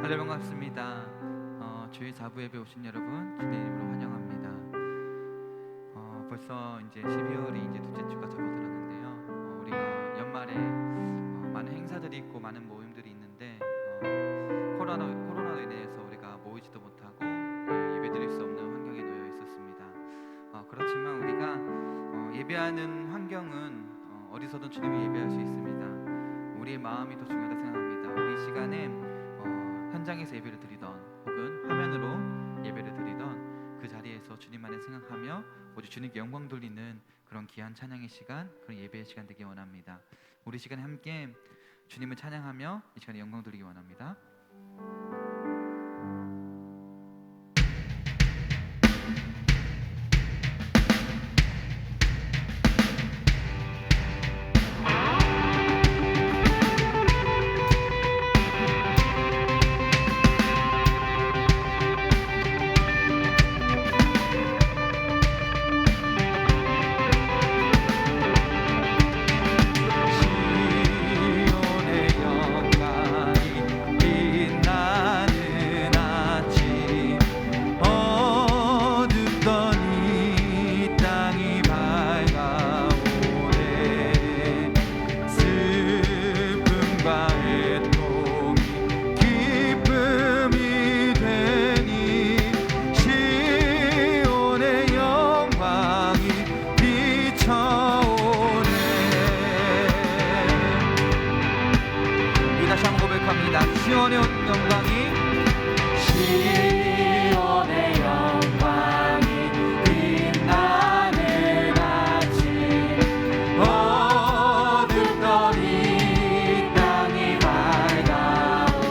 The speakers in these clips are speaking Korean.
다들 반갑습니다. 주일 4부 예배 오신 여러분 주님 이름으로 환영합니다. 벌써 이제 12월이 이제 둘째 주가 접어들었는데요. 우리가 연말에 많은 행사들이 있고 많은 모임들이 있는데 코로나로 인해서 우리가 모이지도 못하고 예배드릴 수 없는 환경에 놓여 있었습니다. 그렇지만 우리가 예배하는 환경은 어디서든 주님을 예배할 수 있습니다. 우리의 마음이 더 중요하다 생각합니다. 우리 시간에 현장에서 예배를 드리던 혹은 화면으로 예배를 드리던 그 자리에서 주님만을 생각하며 오직 주님께 영광 돌리는 그런 귀한 찬양의 시간, 그런 예배의 시간 되기 원합니다. 우리 시간에 함께 주님을 찬양하며 이 시간에 영광 돌리기 원합니다. 시온의 영광이 빛나는 아침 어둡던 이 땅이 밝아오네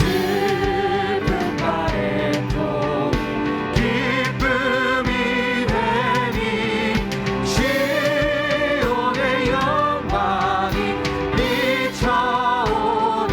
슬픔과 애통이 기쁨이 되니 시온의 영광이 비춰오네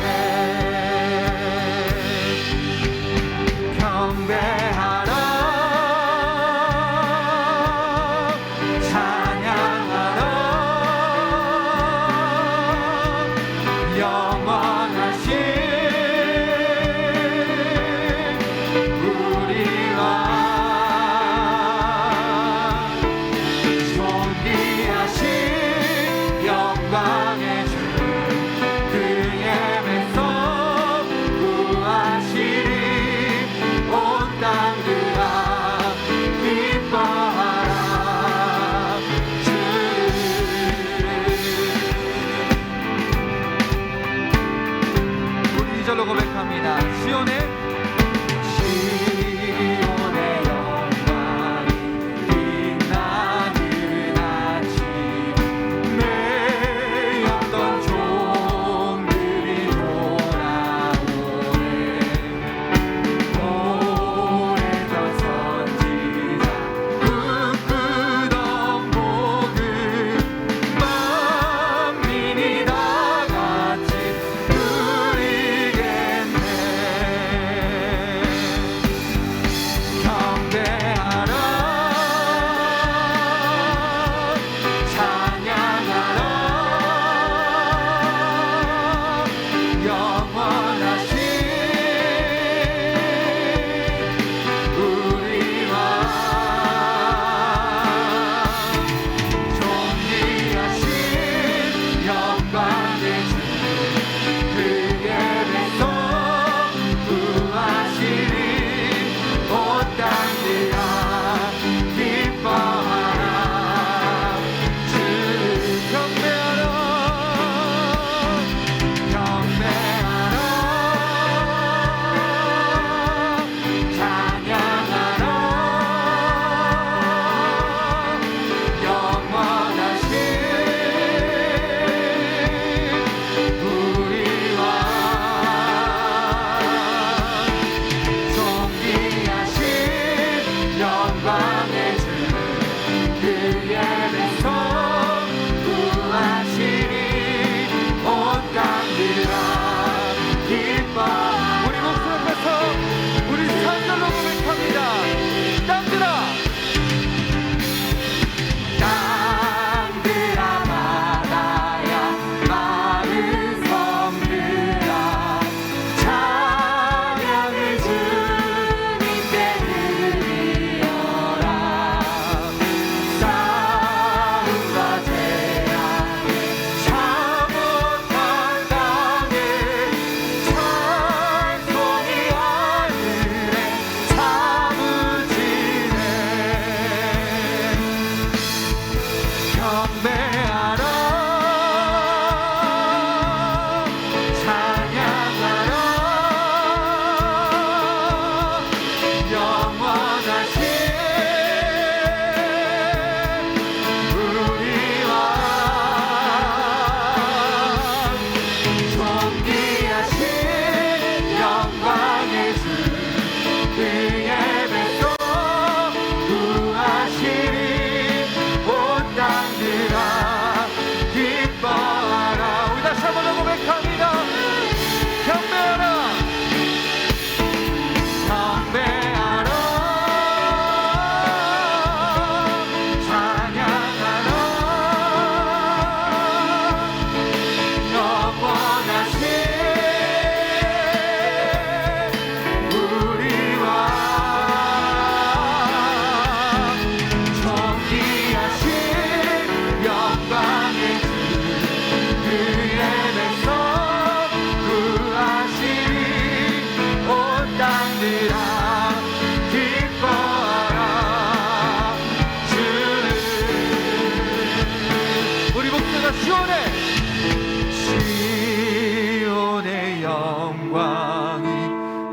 시온의 영광이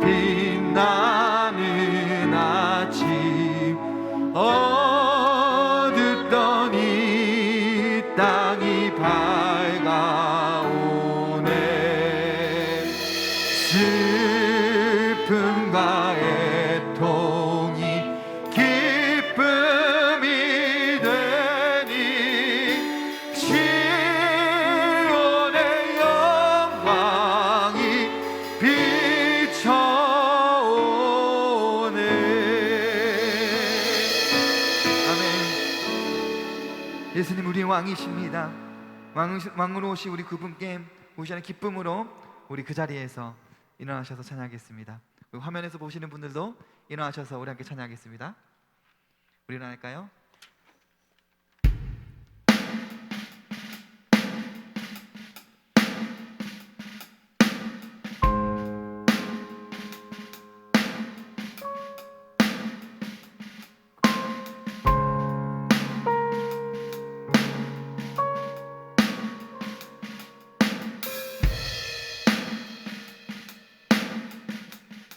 빛나는 아침 어둡던 이 땅이 밝아오네. 슬픔과 애통이 기쁨이 되니 시온의 영광이 비춰오네. 아멘. 예수님 우리의 왕이십니다. 왕으로 오신 우리 그분께 오시는 기쁨으로 우리 그 자리에서 일어나셔서 찬양하겠습니다. 화면에서 보시는 분들도 일어나셔서 우리 함께 찬양하겠습니다. 우리 일어날까요?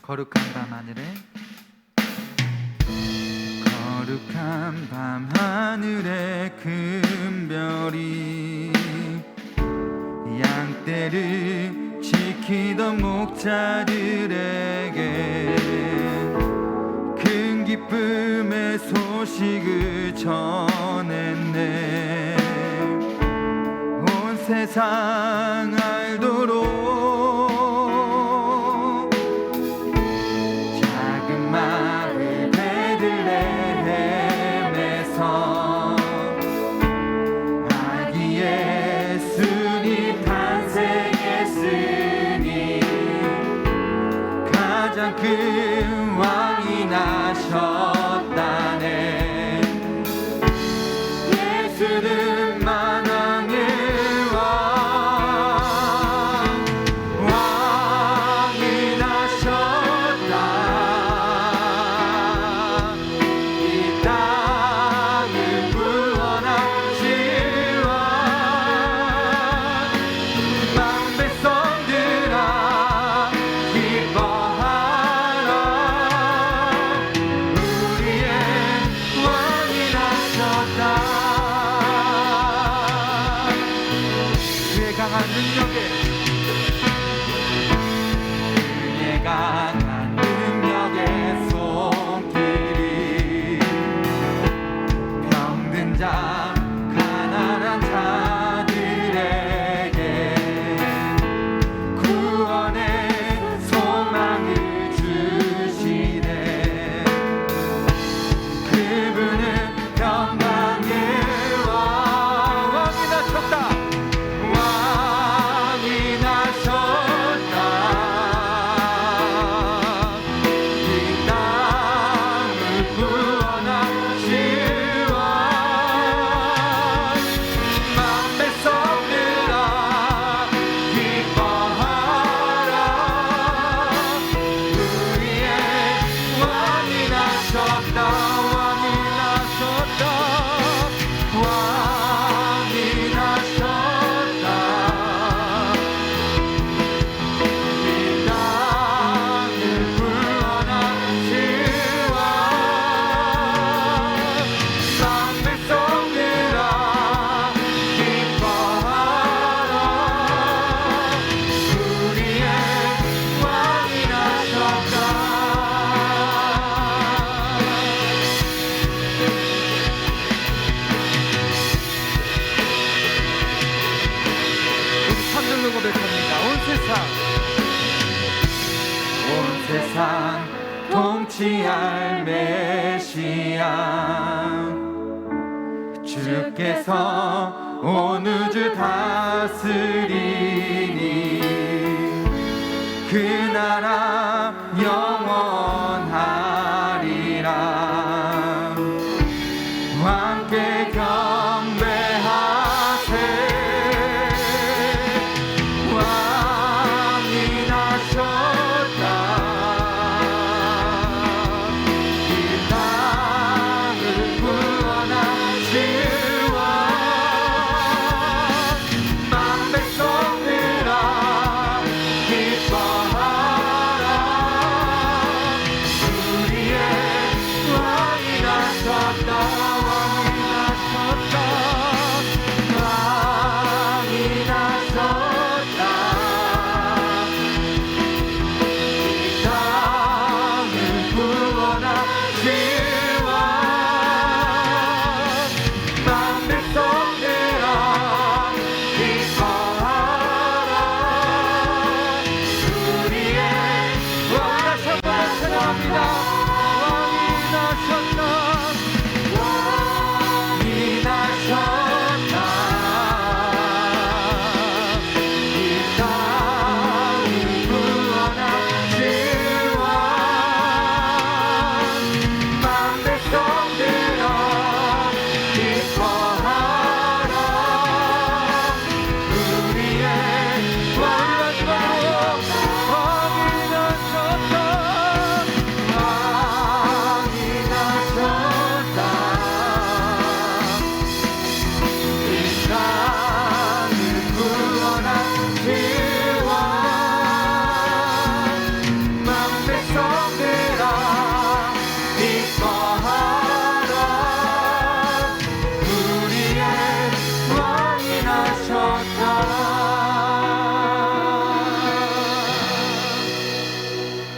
거룩한 밤 하늘에 거룩한 밤 하늘에 큰 별이 양떼를 지키던 목자들에게 큰 기쁨의 소식을 전했네. 온 세상 알도록 큰 왕이 나셨다네. 예수는 만왕의 왕이 나셨다. 이 땅을 구원하실 왕. 만 백성들아 기뻐하라. 우리의 왕이 나셨다. 그의 강한 능력의 손길이 병든 자 가난한 자들에게 구원의 소망을 주시네. 그분은 평강의 왕이 나셨다. 왕이 나셨다. 이 땅을 구원하실 왕. 만 백성들아 기뻐하라. 우리의 왕이 나셨다. 왕이 나셨다. 왕이 나셨다. 이 땅을 구원하실 왕. 만 백성들아 기뻐하라. 우리의 왕이 나셨다. 우리 산들로 고백합니다. 온 세상 통치할 메시아 주께서 온 우주 다스리니 그 나라 영원하리라. 함께 경배하세. 왕이 나셨다. 이 땅을 구원하실 왕. 만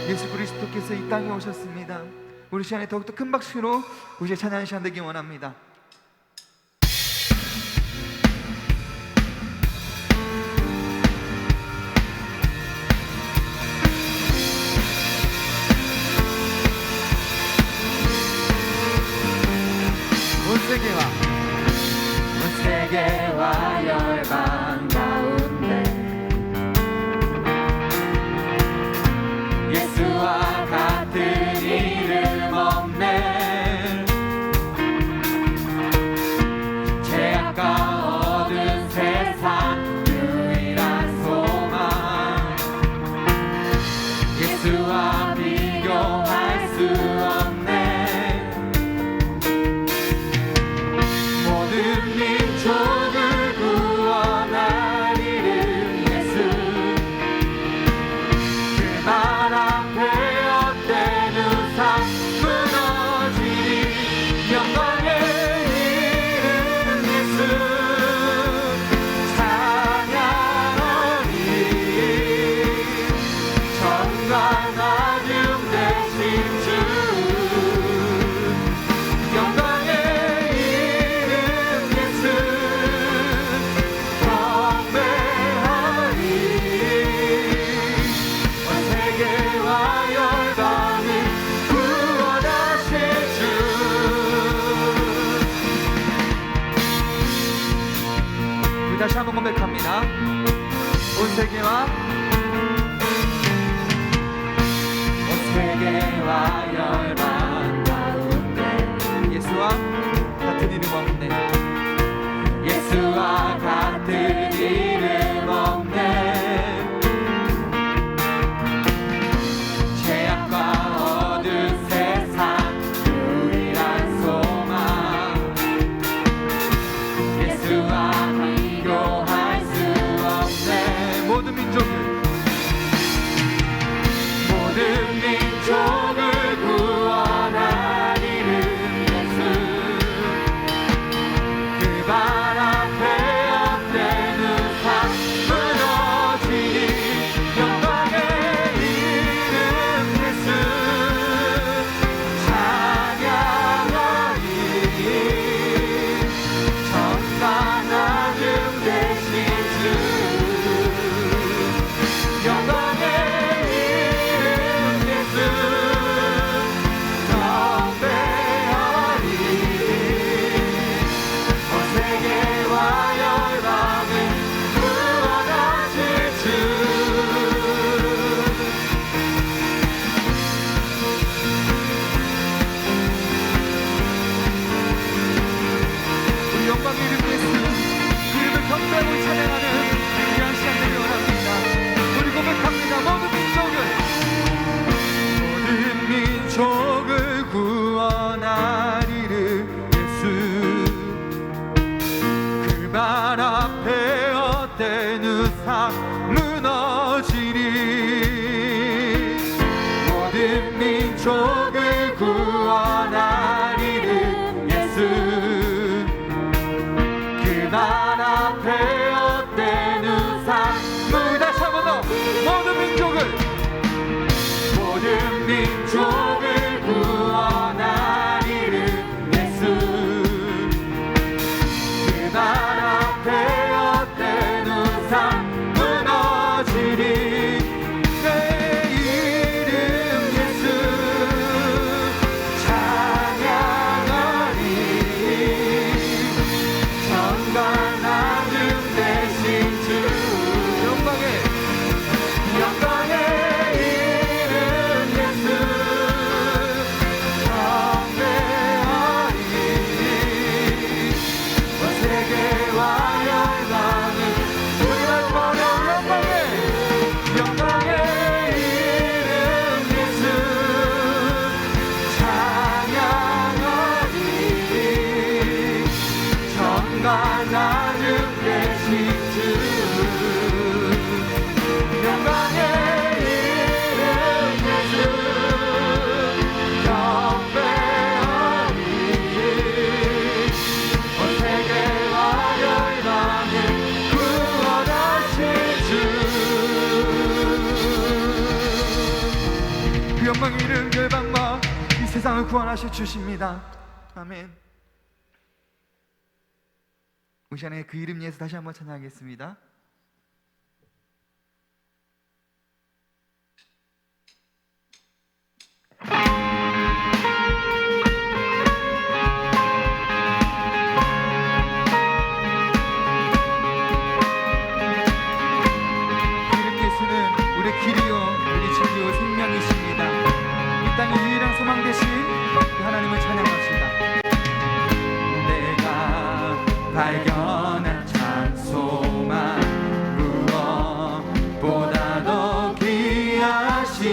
예수께서 이 땅에 오셨습니다. 우리 시간에 더욱더 큰 박수로 우리의 찬양 시간 되기 원합니다. 온 세계와 열방 가운데 예수와 같은 이름 없네. 죄악과 어두운 세상 유일한 소망, 예수와 비교할 수 없네. 모든 민족을 구원할 이름 예수, 그 말 앞에 헛된 우상 무너지리. 영광의 이름 예수 찬양하리. 정과 나중 되신 주, 영광의 이름 예수 경배하리. 온 세계와 열방을 구원하실 주. 우리 다시 한번 고백합니다. 온 세계와 열방 가운데 예수와 같은 이름 없네. 예수와 같은 이름 없네. 죄악과 어두운 세상 유일한 소망, 예수와 비교할 수 없네. 모든 민족을 구원할 이름 예수, 그 발 앞에 헛된 우상 무너지리. 영광의 이름 예수 찬양하리. 정과 나중 되신 주, 영광의 이름 예수 경배하리. 온 세계와 열방을 구원하실 주. 우리 영광의 이름 예수, 그 이름을 경배하고 찬양하는 귀한 시간 되기 원합니다. 우리 고백합니다. 모든 민족을 구원할 이름 예수, 그 발 앞에 헛된 우상 무너지리. 모든 민족을 구원할 이름 예수, 그 발 앞에 헛된 우상 다시 한번 더. 모든 민족을 구원할 이름 예수, 그 발 앞에 헛된 우상 무너지리. 내 이름 예수 찬양하리. 평강하는 되신 주 영광의 이름 예수 경배하리 온 세계와 열방을 구원하신 주 그 영광의 이름 열방과 이 세상을 구원하실 주십니다. 아멘. 우리 시간에 그 이름 예수 다시 한번 찬양하겠습니다. 이름 예수는 우리의 길이요 우리 진리요 생명이십니다. 이 땅의 유일한 소망 되신 그 하나님을 찬양합시다. 내가 발견한 참 소망 무엇보다 더 귀하신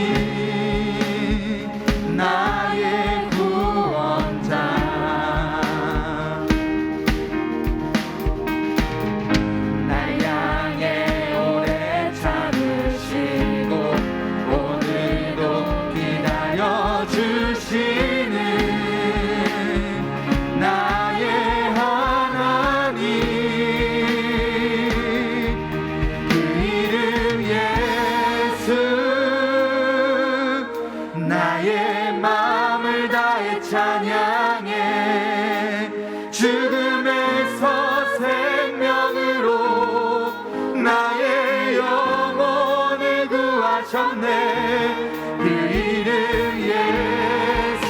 나의 구원자 날 향해 오래 참으시고 오늘도 기다려주시는 나의 하나님 그 이름 예수 나의 마음을 다해 찬양해 죽음에서 생명으로 나의 영혼을 구하셨네 그 이름 예수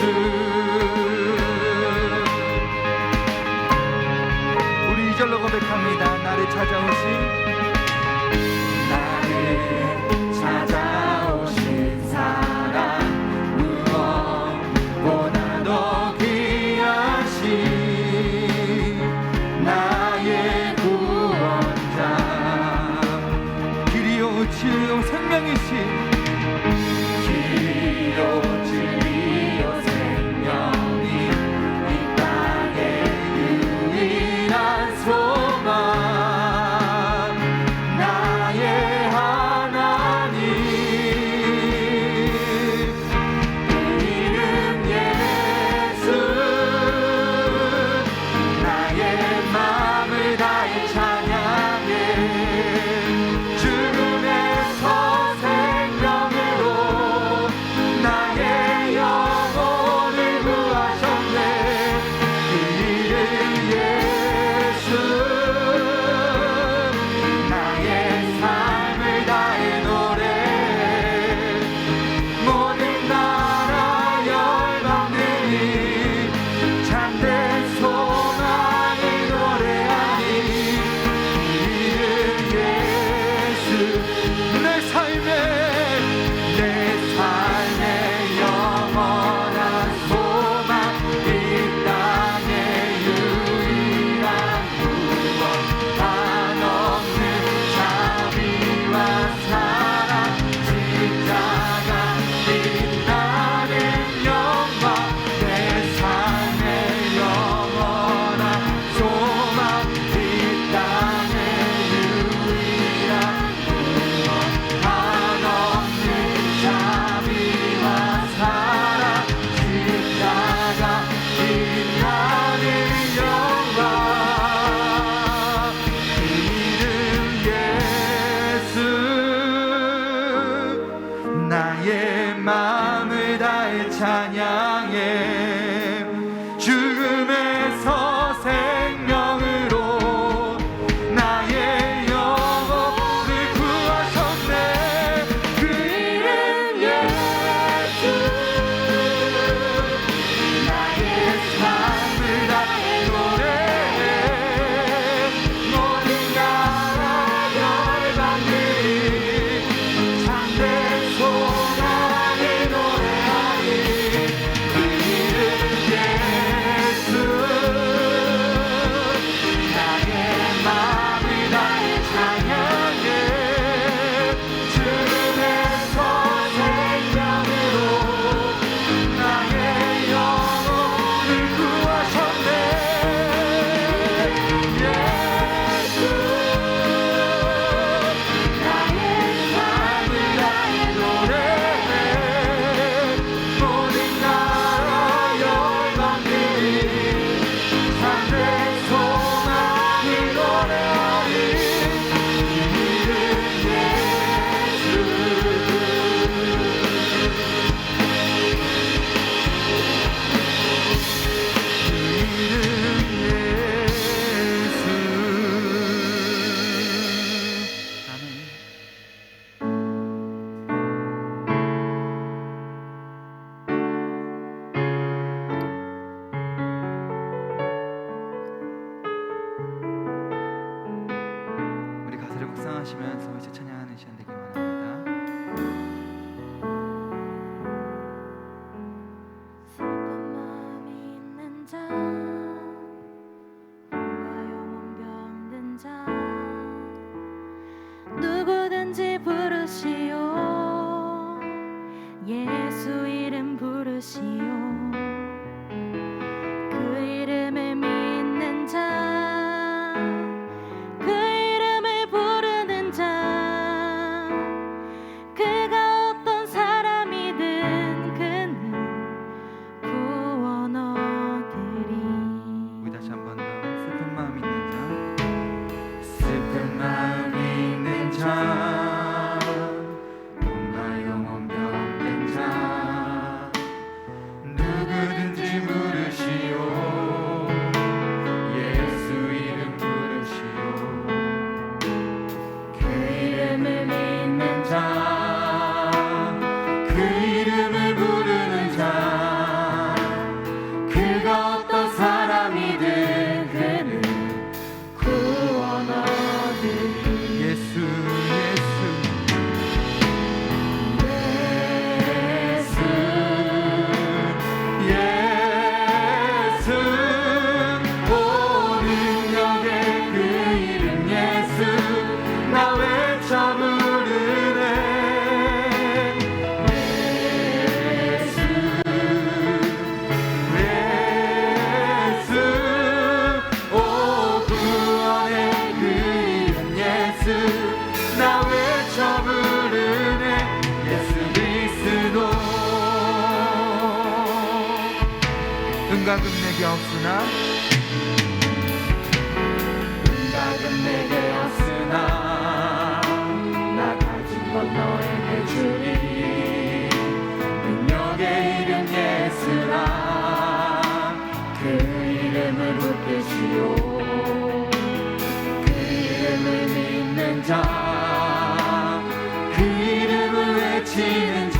우리 이절로 고백합니다. 나를 찾아오신 사랑 무엇보다 더 귀하신 나의 구원자 길이요 진리요 생명이신 길이요 진리요 생명이 이 땅의 유일한 소망 나의 하나님 기도하시면서 이제 찬양하는 시간 되길 원합니다. 슬픈 마음이 있는 자, 몸과 영혼 병든 자, 누구든지 부르시오. 예수 이름 부르시오. 그 이름을 믿는 자, 그 이름을 부르는 자, 그가 어떤 사람이든 그는 구원 얻으리. 우리 다시 한 번 더 슬픈 마음 있는 자, 슬픈 마음 있는 자, 몸과 영혼 병든 자, 누구든지 부르시오. 예수 이름 부르시오. 그 이름을 믿는 자, 그 이름을 부르는 자, 그가 어떤 사람이든 그는 구원 얻으리. 예수 예수 오 능력의 그 이름 예수 나 외쳐 부르네. 예수 오 구원의 그 이름 예수 나 외쳐 부르네. 예수 그리스도. 은각은 내게 없으나 은각은 내게 없으나 나 가진 것 너에게 주리. 능력의 이름 예수라 그 이름을 붙드시오. 그 이름을 믿는 자, 그 이름을 외치는 자,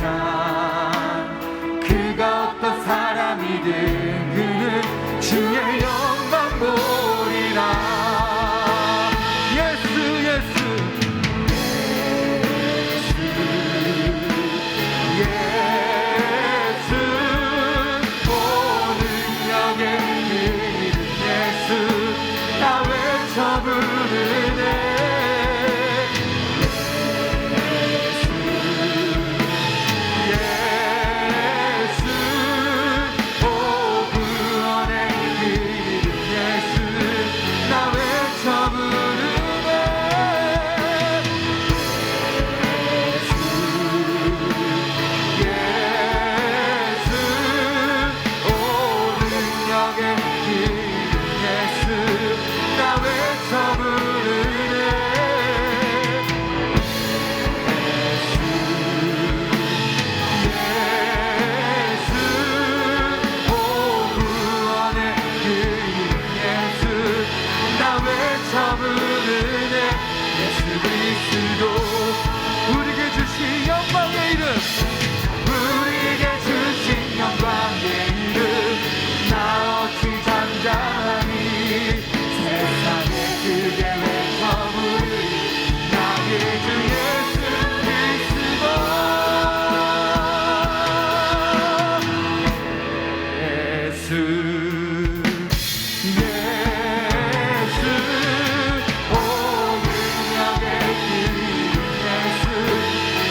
그가 어떤 사람이든 그는 주의 영광 보리라. 예수 예수 예수 오 능력의 그 이름 예수 나 외쳐 부르네. 예수 오 구원의 그 이름 예수 나 외쳐 부르네. 예수 오 능력의 그 이름 예수 나 외쳐 부르네. 예수 오 구원의 그 이름 예수 나 외쳐 부르네. 예수 그리스도. 우리에게 주신 영광의 이름, 우리에게 주신 영광의 이름 나 어찌 잠잠하니. 세상에 크게 외쳐 부르리 나의 주 예수 그리스도. 예수 예수 오 능력의 그 이름 예수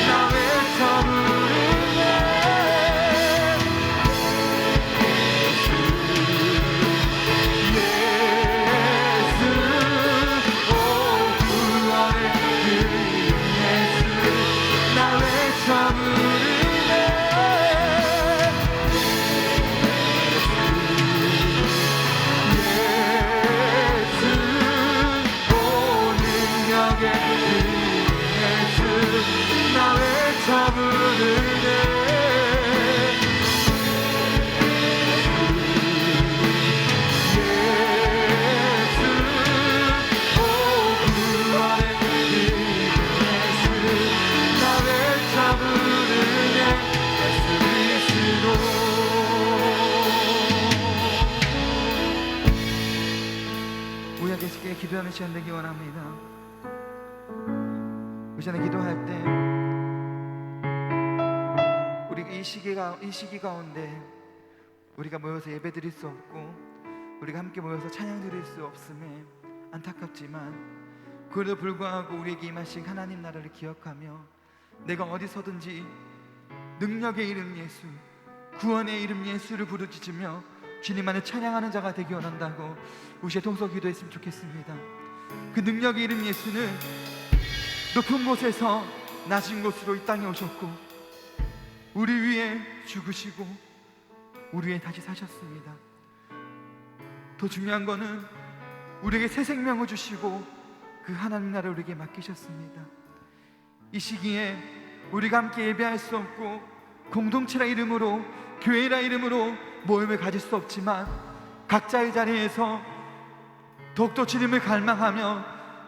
나 외쳐 부르네. 예수 오 구원의 그 이름 예수 나 외쳐 부르네. 예수 오 능력의 그 이름 예수 나 외쳐 부르네. 예수 오 구원의 그 이름 예수 나 외쳐 부르네. 예수 그리스도. 우리에게 기도하는 시간 되기 원합니다. 전에 기도할 때 우리 이 시기 가운데 우리가 모여서 예배 드릴 수 없고 우리가 함께 모여서 찬양 드릴 수 없음에 안타깝지만 그래도 불구하고 우리에게 임하신 하나님 나라를 기억하며 내가 어디서든지 능력의 이름 예수, 구원의 이름 예수를 부르짖으며 주님만을 찬양하는 자가 되기 원한다고 우시에 동서 기도했으면 좋겠습니다. 그 능력의 이름 예수는 높은 곳에서 낮은 곳으로 이 땅에 오셨고 우리 위에 죽으시고 우리 위에 다시 사셨습니다. 더 중요한 거는 우리에게 새 생명을 주시고 그 하나님 나라를 우리에게 맡기셨습니다. 이 시기에 우리가 함께 예배할 수 없고 공동체라 이름으로 교회라 이름으로 모임을 가질 수 없지만 각자의 자리에서 더욱더 주님을 갈망하며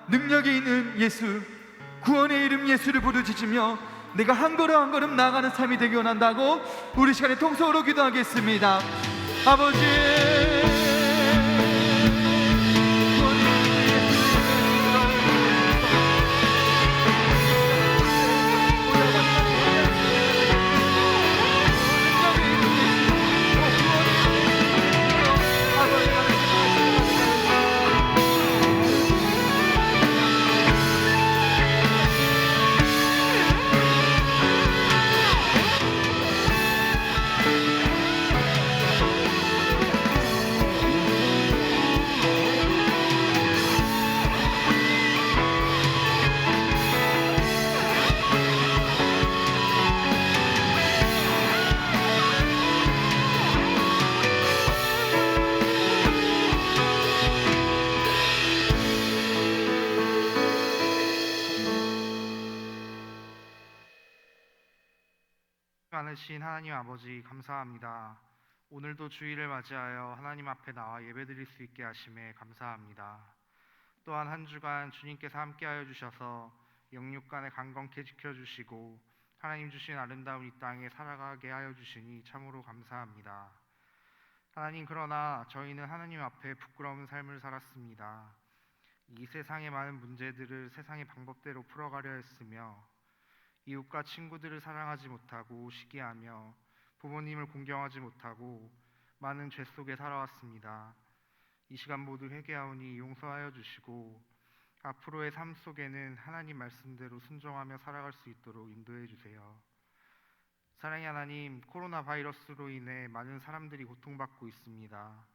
능력이 있는 예수, 구원의 이름 예수를 부르짖으며 내가 한 걸음 한 걸음 나아가는 삶이 되기 원한다고 우리 시간에 통성으로 기도하겠습니다. 아버지 많으신 하나님 아버지 감사합니다. 오늘도 주일을 맞이하여 하나님 앞에 나와 예배드릴 수 있게 하심에 감사합니다. 또한 한 주간 주님께서 함께하여 주셔서 영육간에 강건케 지켜주시고 하나님 주신 아름다운 이 땅에 살아가게 하여 주시니 참으로 감사합니다. 하나님, 그러나 저희는 하나님 앞에 부끄러운 삶을 살았습니다. 이 세상의 많은 문제들을 세상의 방법대로 풀어가려 했으며 이웃과 친구들을 사랑하지 못하고 시기하며 부모님을 공경하지 못하고 많은 죄 속에 살아왔습니다. 이 시간 모두 회개하오니 용서하여 주시고 앞으로의 삶 속에는 하나님 말씀대로 순종하며 살아갈 수 있도록 인도해 주세요. 사랑의 하나님, 코로나 바이러스로 인해 많은 사람들이 고통받고 있습니다.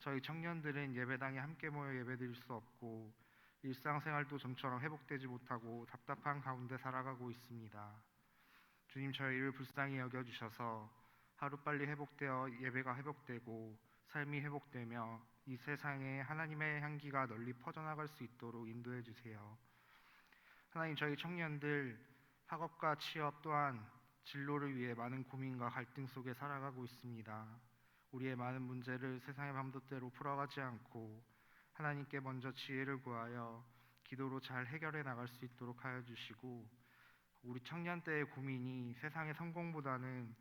저희 청년들은 예배당에 함께 모여 예배드릴 수 없고 일상생활도 좀처럼 회복되지 못하고 답답한 가운데 살아가고 있습니다. 주님, 저희를 불쌍히 여겨주셔서 하루빨리 회복되어 예배가 회복되고 삶이 회복되며 이 세상에 하나님의 향기가 널리 퍼져나갈 수 있도록 인도해 주세요. 하나님, 저희 청년들 학업과 취업 또한 진로를 위해 많은 고민과 갈등 속에 살아가고 있습니다. 우리의 많은 문제를 세상의 방법대로 풀어가지 않고 하나님께 먼저 지혜를 구하여 기도로 잘 해결해 나갈 수 있도록 하여 주시고 우리 청년 때의 고민이 세상의 성공보다는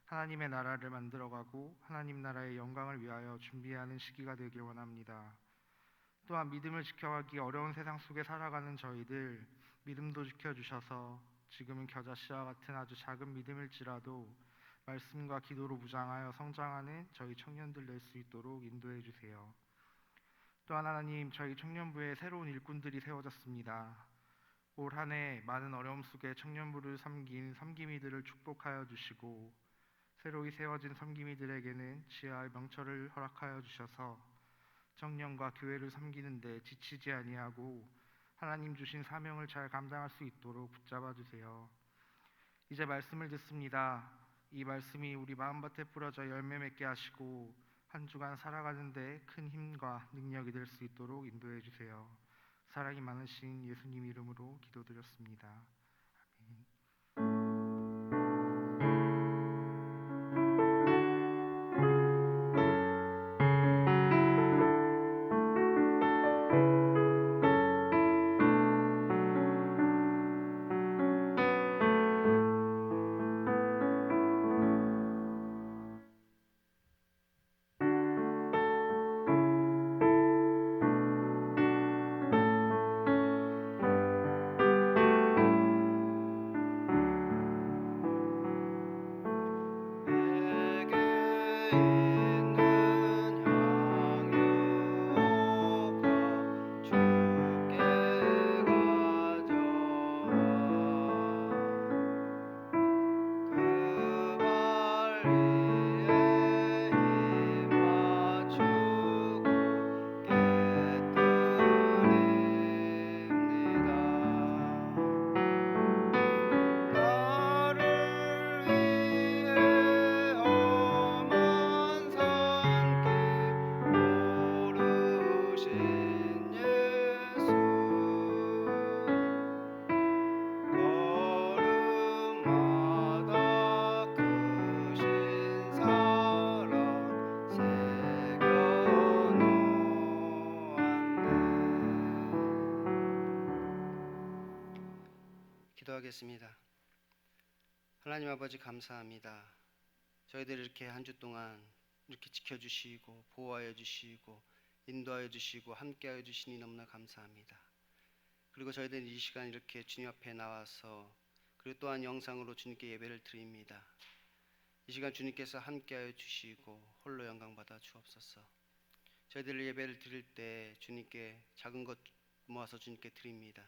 하나님의 나라를 만들어가고 하나님 나라의 영광을 위하여 준비하는 시기가 되길 원합니다. 또한 믿음을 지켜가기 어려운 세상 속에 살아가는 저희들 믿음도 지켜주셔서 지금은 겨자씨와 같은 아주 작은 믿음일지라도 말씀과 기도로 무장하여 성장하는 저희 청년들 될 수 있도록 인도해 주세요. 또한 하나님, 저희 청년부에 새로운 일꾼들이 세워졌습니다. 올 한 해 많은 어려움 속에 청년부를 섬긴 섬김이들을 축복하여 주시고 새로이 세워진 섬김이들에게는 지혜와 명철을 허락하여 주셔서 청년과 교회를 섬기는 데 지치지 아니하고 하나님 주신 사명을 잘 감당할 수 있도록 붙잡아 주세요. 이제 말씀을 듣습니다. 이 말씀이 우리 마음밭에 뿌려져 열매 맺게 하시고 한 주간 살아가는 데 큰 힘과 능력이 될 수 있도록 인도해 주세요. 사랑이 많으신 예수님 이름으로 기도드렸습니다. 아멘. 기도하겠습니다. 하나님 아버지 감사합니다. 저희들 이렇게 한 주 동안 이렇게 지켜주시고 보호하여 주시고 인도하여 주시고 함께하여 주시니 너무나 감사합니다. 그리고 저희들 이 시간 이렇게 주님 앞에 나와서 그리고 또한 영상으로 주님께 예배를 드립니다. 이 시간 주님께서 함께하여 주시고 홀로 영광 받아 주옵소서. 저희들 예배를 드릴 때 주님께 작은 것 모아서 주님께 드립니다.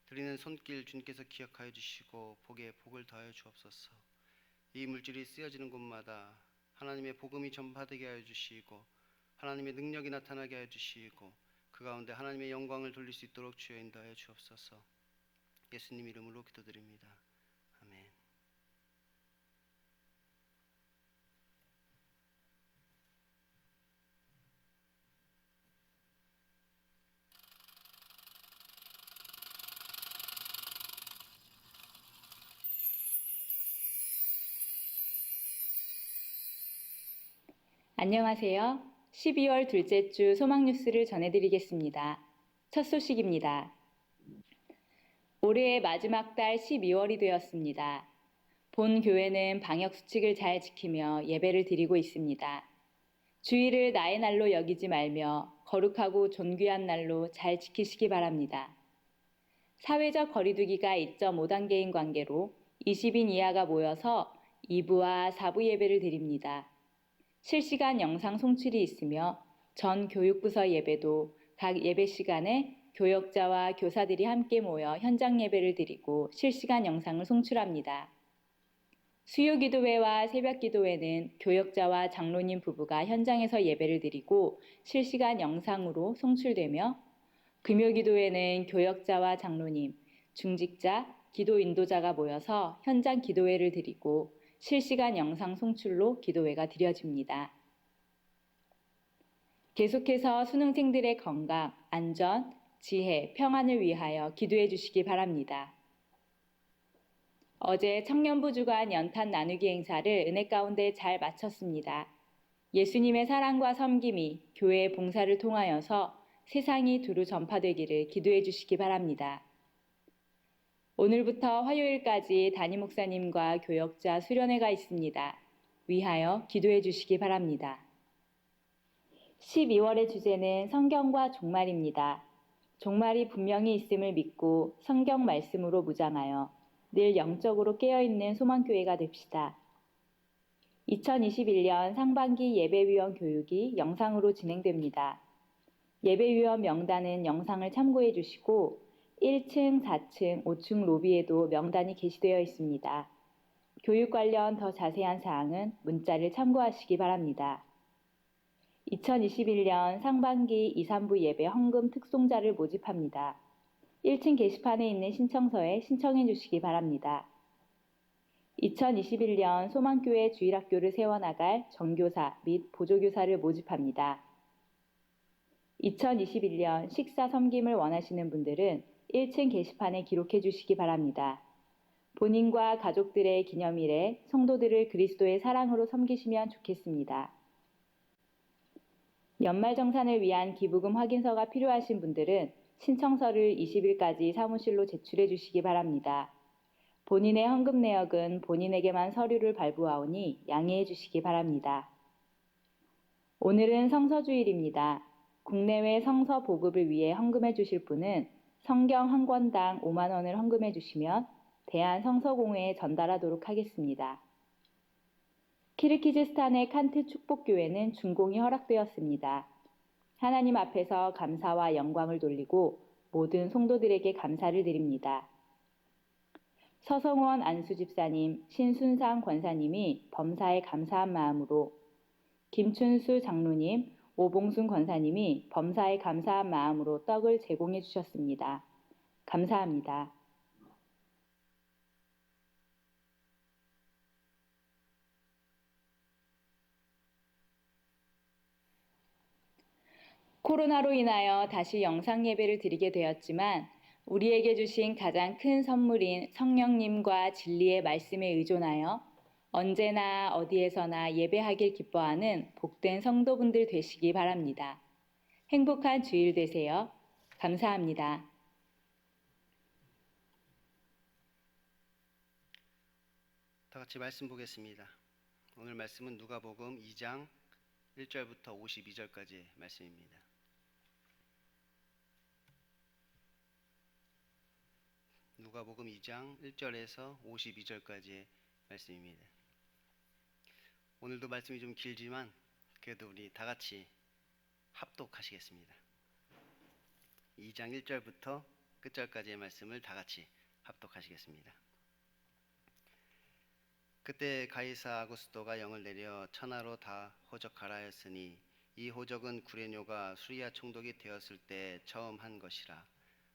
드리는 손길 주님께서 기억하여 주시고 복에 복을 더하여 주옵소서. 이 물질이 쓰여지는 곳마다 하나님의 복음이 전파되게 하여 주시고 하나님의 능력이 나타나게 하여 주시고 그 가운데 하나님의 영광을 돌릴 수 있도록 주여 인도하여 주옵소서. 예수님 이름으로 기도드립니다. 아멘. 안녕하세요. 12월 둘째 주 소망 뉴스를 전해드리겠습니다. 첫 소식입니다. 올해의 마지막 달 12월이 되었습니다. 본 교회는 방역 수칙을 잘 지키며 예배를 드리고 있습니다. 주일을 나의 날로 여기지 말며 거룩하고 존귀한 날로 잘 지키시기 바랍니다. 사회적 거리두기가 2.5단계인 관계로 20인 이하가 모여서 2부와 4부 예배를 드립니다. 실시간 영상 송출이 있으며 전 교육부서 예배도 각 예배 시간에 교역자와 교사들이 함께 모여 현장 예배를 드리고 실시간 영상을 송출합니다. 수요기도회와 새벽기도회는 교역자와 장로님 부부가 현장에서 예배를 드리고 실시간 영상으로 송출되며 금요기도회는 교역자와 장로님, 중직자, 기도 인도자가 모여서 현장 기도회를 드리고 실시간 영상 송출로 기도회가 드려집니다. 계속해서 수능생들의 건강, 안전, 지혜, 평안을 위하여 기도해 주시기 바랍니다. 어제 청년부 주간 연탄 나누기 행사를 은혜 가운데 잘 마쳤습니다. 예수님의 사랑과 섬김이 교회의 봉사를 통하여서 세상이 두루 전파되기를 기도해 주시기 바랍니다. 오늘부터 화요일까지 담임 목사님과 교역자 수련회가 있습니다. 위하여 기도해 주시기 바랍니다. 12월의 주제는 성경과 종말입니다. 종말이 분명히 있음을 믿고 성경 말씀으로 무장하여 늘 영적으로 깨어있는 소망교회가 됩시다. 2021년 상반기 예배위원 교육이 영상으로 진행됩니다. 예배위원 명단은 영상을 참고해 주시고 1층, 4층, 5층 로비에도 명단이 게시되어 있습니다. 교육 관련 더 자세한 사항은 문자를 참고하시기 바랍니다. 2021년 상반기 2, 3부 예배 헌금 특송자를 모집합니다. 1층 게시판에 있는 신청서에 신청해 주시기 바랍니다. 2021년 소망교회 주일학교를 세워나갈 정교사 및 보조교사를 모집합니다. 2021년 식사 섬김을 원하시는 분들은 1층 게시판에 기록해 주시기 바랍니다. 본인과 가족들의 기념일에 성도들을 그리스도의 사랑으로 섬기시면 좋겠습니다. 연말정산을 위한 기부금 확인서가 필요하신 분들은 신청서를 20일까지 사무실로 제출해 주시기 바랍니다. 본인의 헌금 내역은 본인에게만 서류를 발부하오니 양해해 주시기 바랍니다. 오늘은 성서주일입니다. 국내외 성서 보급을 위해 헌금해 주실 분은 성경 한 권당 5만 원을 헌금해 주시면 대한성서공회에 전달하도록 하겠습니다. 키르기즈스탄의 칸트 축복교회는 준공이 허락되었습니다. 하나님 앞에서 감사와 영광을 돌리고 모든 성도들에게 감사를 드립니다. 서성원 안수집사님, 신순상 권사님이 범사에 감사한 마음으로, 김춘수 장로님, 오봉순 권사님이 범사에 감사한 마음으로 떡을 제공해 주셨습니다. 감사합니다. 코로나로 인하여 다시 영상 예배를 드리게 되었지만 우리에게 주신 가장 큰 선물인 성령님과 진리의 말씀에 의존하여 언제나 어디에서나 예배하길 기뻐하는 복된 성도분들 되시기 바랍니다. 행복한 주일 되세요. 감사합니다. 다 같이 말씀 보겠습니다. 오늘 말씀은 누가복음 2장 1절부터 52절까지의 말씀입니다. 누가복음 2장 1절에서 52절까지의 말씀입니다. 오늘도 말씀이 좀 길지만 그래도 우리 다 같이 합독하시겠습니다. 2장 1절부터 끝절까지의 말씀을 다 같이 합독하시겠습니다. 그때 가이사 아구스도가 영을 내려 천하로 다 호적하라 하였으니 이 호적은 구레뇨가 수리아 총독이 되었을 때 처음 한 것이라.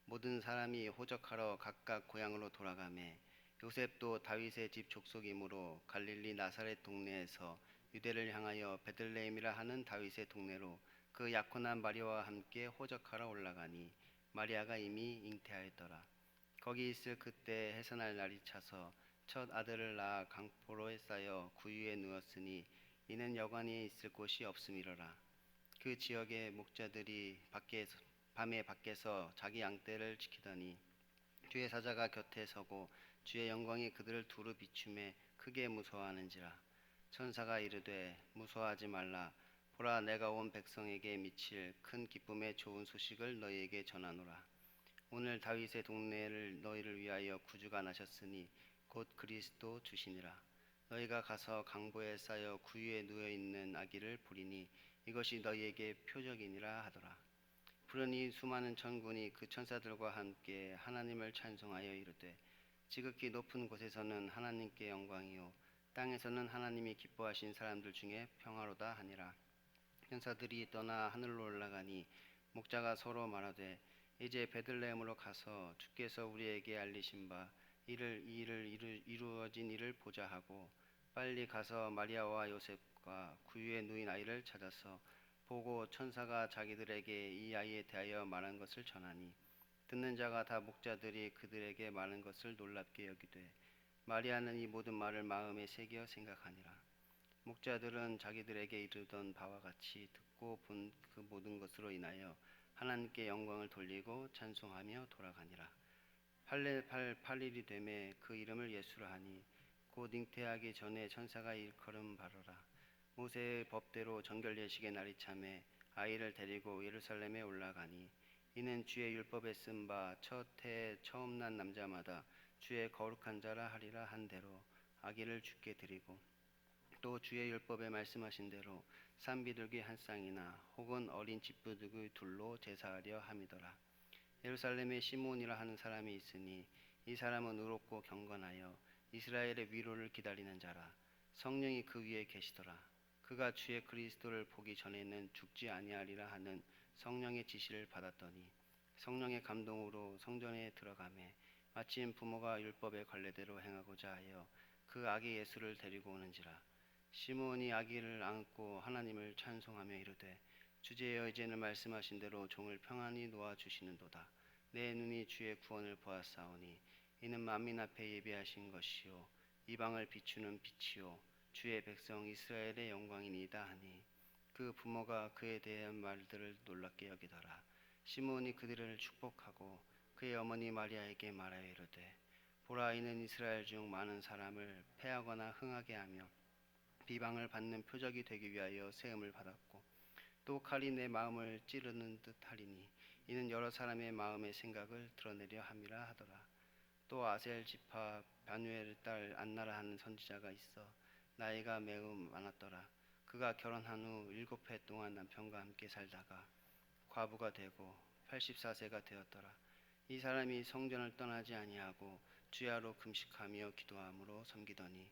모든 사람이 호적하러 각각 고향으로 돌아가매 요셉도 다윗의 집 족속이므로 갈릴리 나사렛 동네에서 유대를 향하여 베들레헴이라 하는 다윗의 동네로 그 약혼한 마리아와 함께 호적하러 올라가니 마리아가 이미 잉태하였더라. 거기 있을 그때 해산할 날이 차서 첫 아들을 낳아 강포로에 쌓여 구유에 누웠으니 이는 여관이 있을 곳이 없음이로라. 그 지역의 목자들이 밤에 밖에서 자기 양떼를 지키더니 주의 사자가 곁에 서고 주의 영광이 그들을 두루 비추매 크게 무서워하는지라. 천사가 이르되 무서워하지 말라. 보라, 내가 온 백성에게 미칠 큰 기쁨의 좋은 소식을 너희에게 전하노라. 오늘 다윗의 동네를 너희를 위하여 구주가 나셨으니 곧 그리스도 주시니라. 너희가 가서 강보에 쌓여 구유에 누워 있는 아기를 보리니 이것이 너희에게 표적이니라 하더라. 부르니 수많은 천군이 그 천사들과 함께 하나님을 찬송하여 이르되 지극히 높은 곳에서는 하나님께 영광이요 땅에서는 하나님이 기뻐하신 사람들 중에 평화로다 하니라. 천사들이 떠나 하늘로 올라가니 목자가 서로 말하되 이제 베들레헴으로 가서 주께서 우리에게 알리신 바 이루어진 일을 보자 하고 빨리 가서 마리아와 요셉과 구유에 누인 아이를 찾아서 보고 천사가 자기들에게 이 아이에 대하여 말한 것을 전하니 듣는 자가 다 목자들이 그들에게 말한 것을 놀랍게 여기되 마리아는 이 모든 말을 마음에 새겨 생각하니라. 목자들은 자기들에게 이르던 바와 같이 듣고 본 그 모든 것으로 인하여 하나님께 영광을 돌리고 찬송하며 돌아가니라. 8일이 되매 그 이름을 예수라 하니 곧 잉태하기 전에 천사가 일컬은 바로라. 모세의 법대로 정결 예식의 날이 참에 아이를 데리고 예루살렘에 올라가니 이는 주의 율법에 쓴 바 첫 해에 처음 난 남자마다 주의 거룩한 자라 하리라 한 대로 아기를 주께 드리고 또 주의 율법에 말씀하신 대로 산비둘기 한 쌍이나 혹은 어린 집비둘기 둘로 제사하려 함이더라. 예루살렘에 시몬이라 하는 사람이 있으니 이 사람은 의롭고 경건하여 이스라엘의 위로를 기다리는 자라. 성령이 그 위에 계시더라. 그가 주의 그리스도를 보기 전에는 죽지 아니하리라 하는 성령의 지시를 받았더니 성령의 감동으로 성전에 들어가매 마침 부모가 율법의 관례대로 행하고자 하여 그 아기 예수를 데리고 오는지라. 시몬이 아기를 안고 하나님을 찬송하며 이르되 주제여 이제는 말씀하신 대로 종을 평안히 놓아 주시는도다. 내 눈이 주의 구원을 보았사오니 이는 만민 앞에 예비하신 것이요 이방을 비추는 빛이요 주의 백성 이스라엘의 영광이니이다 하니 그 부모가 그에 대한 말들을 놀랍게 여기더라. 시몬이 그들을 축복하고 그의 어머니 마리아에게 말하여 이르되 보라, 이는 이스라엘 중 많은 사람을 패하거나 흥하게 하며 비방을 받는 표적이 되기 위하여 세움을 받았고 또 칼이 내 마음을 찌르는 듯 하리니 이는 여러 사람의 마음의 생각을 드러내려 함이라 하더라. 또 아셀 지파 바누엘의 딸 안나라 하는 선지자가 있어 나이가 매우 많았더라. 그가 결혼한 후 7해 동안 남편과 함께 살다가 과부가 되고 84세가 되었더라. 이 사람이 성전을 떠나지 아니하고 주야로 금식하며 기도함으로 섬기더니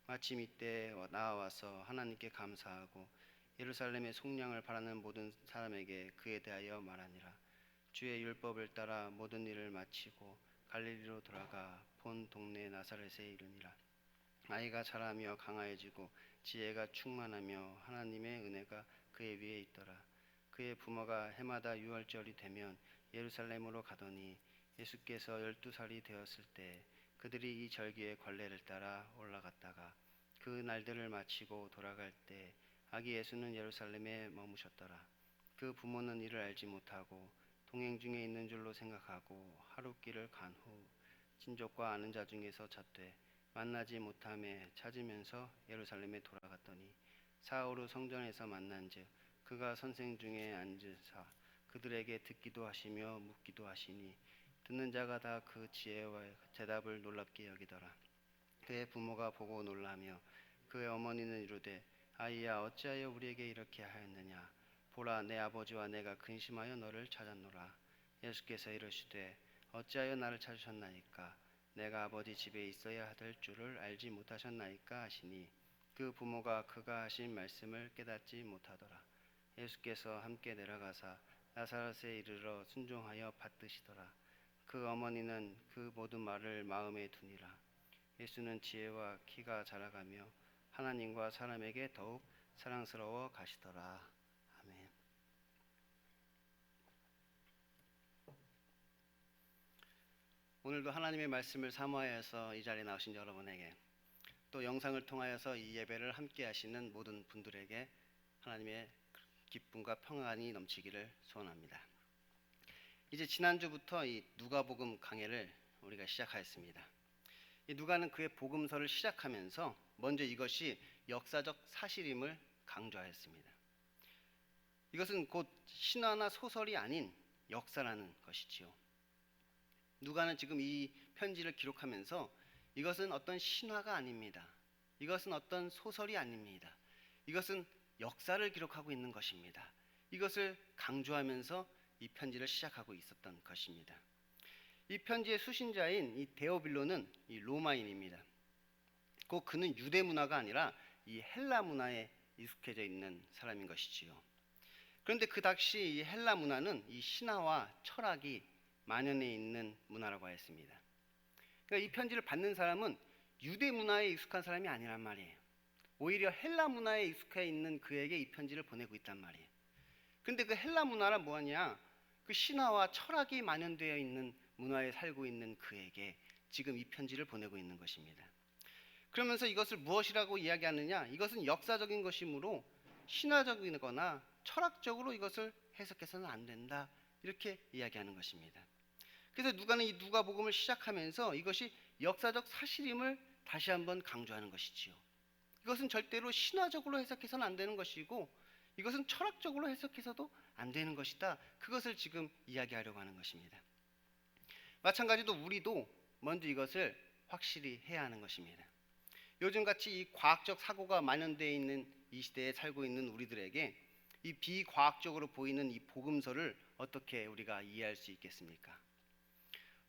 마침 이때 나와서 하나님께 감사하고 예루살렘의 속량을 바라는 모든 사람에게 그에 대하여 말하니라. 주의 율법을 따라 모든 일을 마치고 갈릴리로 돌아가 본 동네 나사렛에 이르니라. 아이가 자라며 강하여지고 지혜가 충만하며 하나님의 은혜가 그의 위에 있더라. 그의 부모가 해마다 유월절이 되면 예루살렘으로 가더니 예수께서 12살이 되었을 때 그들이 이 절기의 관례를 따라 올라갔다가 그 날들을 마치고 돌아갈 때 아기 예수는 예루살렘에 머무셨더라. 그 부모는 이를 알지 못하고 동행 중에 있는 줄로 생각하고 하룻길을 간 후 친족과 아는 자 중에서 찾되 만나지 못함에 찾으면서 예루살렘에 돌아갔더니 사흘 후 성전에서 만난즉 그가 선생 중에 앉으사 그들에게 듣기도 하시며 묻기도 하시니 듣는 자가 다 그 지혜와 대답을 놀랍게 여기더라. 그의 부모가 보고 놀라며 그의 어머니는 이르되 아이야 어찌하여 우리에게 이렇게 하였느냐 보라 내 아버지와 내가 근심하여 너를 찾았노라. 예수께서 이르시되 어찌하여 나를 찾으셨나이까 내가 아버지 집에 있어야 될 줄을 알지 못하셨나이까 하시니 그 부모가 그가 하신 말씀을 깨닫지 못하더라. 예수께서 함께 내려가사 나사렛에 이르러 순종하여 받드시더라. 그 어머니는 그 모든 말을 마음에 두니라. 예수는 지혜와 키가 자라가며 하나님과 사람에게 더욱 사랑스러워 가시더라. 아멘. 오늘도 하나님의 말씀을 사모하여서 이 자리에 나오신 여러분에게 또 영상을 통하여서 이 예배를 함께 하시는 모든 분들에게 하나님의 기쁨과 평안이 넘치기를 소원합니다. 이제 지난주부터 이 누가복음 강해를 우리가 시작하였습니다. 이 누가는 그의 복음서를 시작하면서 먼저 이것이 역사적 사실임을 강조하였습니다. 이것은 곧 신화나 소설이 아닌 역사라는 것이지요. 누가는 지금 이 편지를 기록하면서 이것은 어떤 신화가 아닙니다. 이것은 어떤 소설이 아닙니다. 이것은 역사를 기록하고 있는 것입니다. 이것을 강조하면서 이 편지를 시작하고 있었던 것입니다. 이 편지의 수신자인 이 데오빌로는 이 로마인입니다. 곧 그는 유대 문화가 아니라 이 헬라 문화에 익숙해져 있는 사람인 것이지요. 그런데 그 당시 이 헬라 문화는 이 신화와 철학이 만연해 있는 문화라고 하였습니다. 그러니까 이 편지를 받는 사람은 유대 문화에 익숙한 사람이 아니란 말이에요. 오히려 헬라 문화에 익숙해 있는 그에게 이 편지를 보내고 있단 말이에요. 그런데 그 헬라 문화란 뭐냐? 그 신화와 철학이 만연되어 있는 문화에 살고 있는 그에게 지금 이 편지를 보내고 있는 것입니다. 그러면서 이것을 무엇이라고 이야기하느냐? 이것은 역사적인 것이므로 신화적이거나 철학적으로 이것을 해석해서는 안 된다. 이렇게 이야기하는 것입니다. 그래서 누가는 이 누가복음을 시작하면서 이것이 역사적 사실임을 다시 한번 강조하는 것이지요. 이것은 절대로 신화적으로 해석해서는 안 되는 것이고 이것은 철학적으로 해석해서도 안 되는 것이다. 그것을 지금 이야기하려고 하는 것입니다. 마찬가지로 우리도 먼저 이것을 확실히 해야 하는 것입니다. 요즘같이 이 과학적 사고가 만연되어 있는 이 시대에 살고 있는 우리들에게 이 비과학적으로 보이는 이 복음서를 어떻게 우리가 이해할 수 있겠습니까?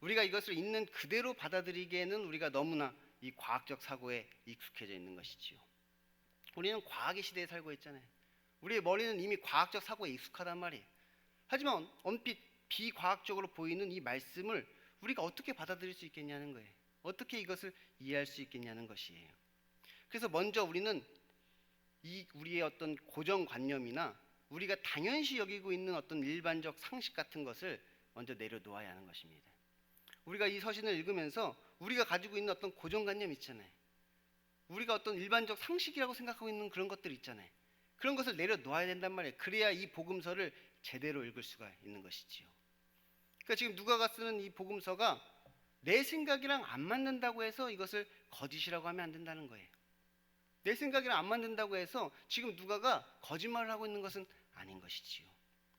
우리가 이것을 있는 그대로 받아들이기에는 우리가 너무나 이 과학적 사고에 익숙해져 있는 것이지요. 우리는 과학의 시대에 살고 있잖아요. 우리의 머리는 이미 과학적 사고에 익숙하단 말이에요. 하지만 얼핏 비과학적으로 보이는 이 말씀을 우리가 어떻게 받아들일 수 있겠냐는 거예요. 어떻게 이것을 이해할 수 있겠냐는 것이에요. 그래서 먼저 우리는 이 우리의 어떤 고정관념이나 우리가 당연시 여기고 있는 어떤 일반적 상식 같은 것을 먼저 내려놓아야 하는 것입니다. 우리가 이 서신을 읽으면서 우리가 가지고 있는 어떤 고정관념 있잖아요. 우리가 어떤 일반적 상식이라고 생각하고 있는 그런 것들 있잖아요. 그런 것을 내려놓아야 된단 말이에요. 그래야 이 복음서를 제대로 읽을 수가 있는 것이지요. 그러니까 지금 누가가 쓰는 이 복음서가 내 생각이랑 안 맞는다고 해서 이것을 거짓이라고 하면 안 된다는 거예요. 내 생각이랑 안 맞는다고 해서 지금 누가가 거짓말을 하고 있는 것은 아닌 것이지요.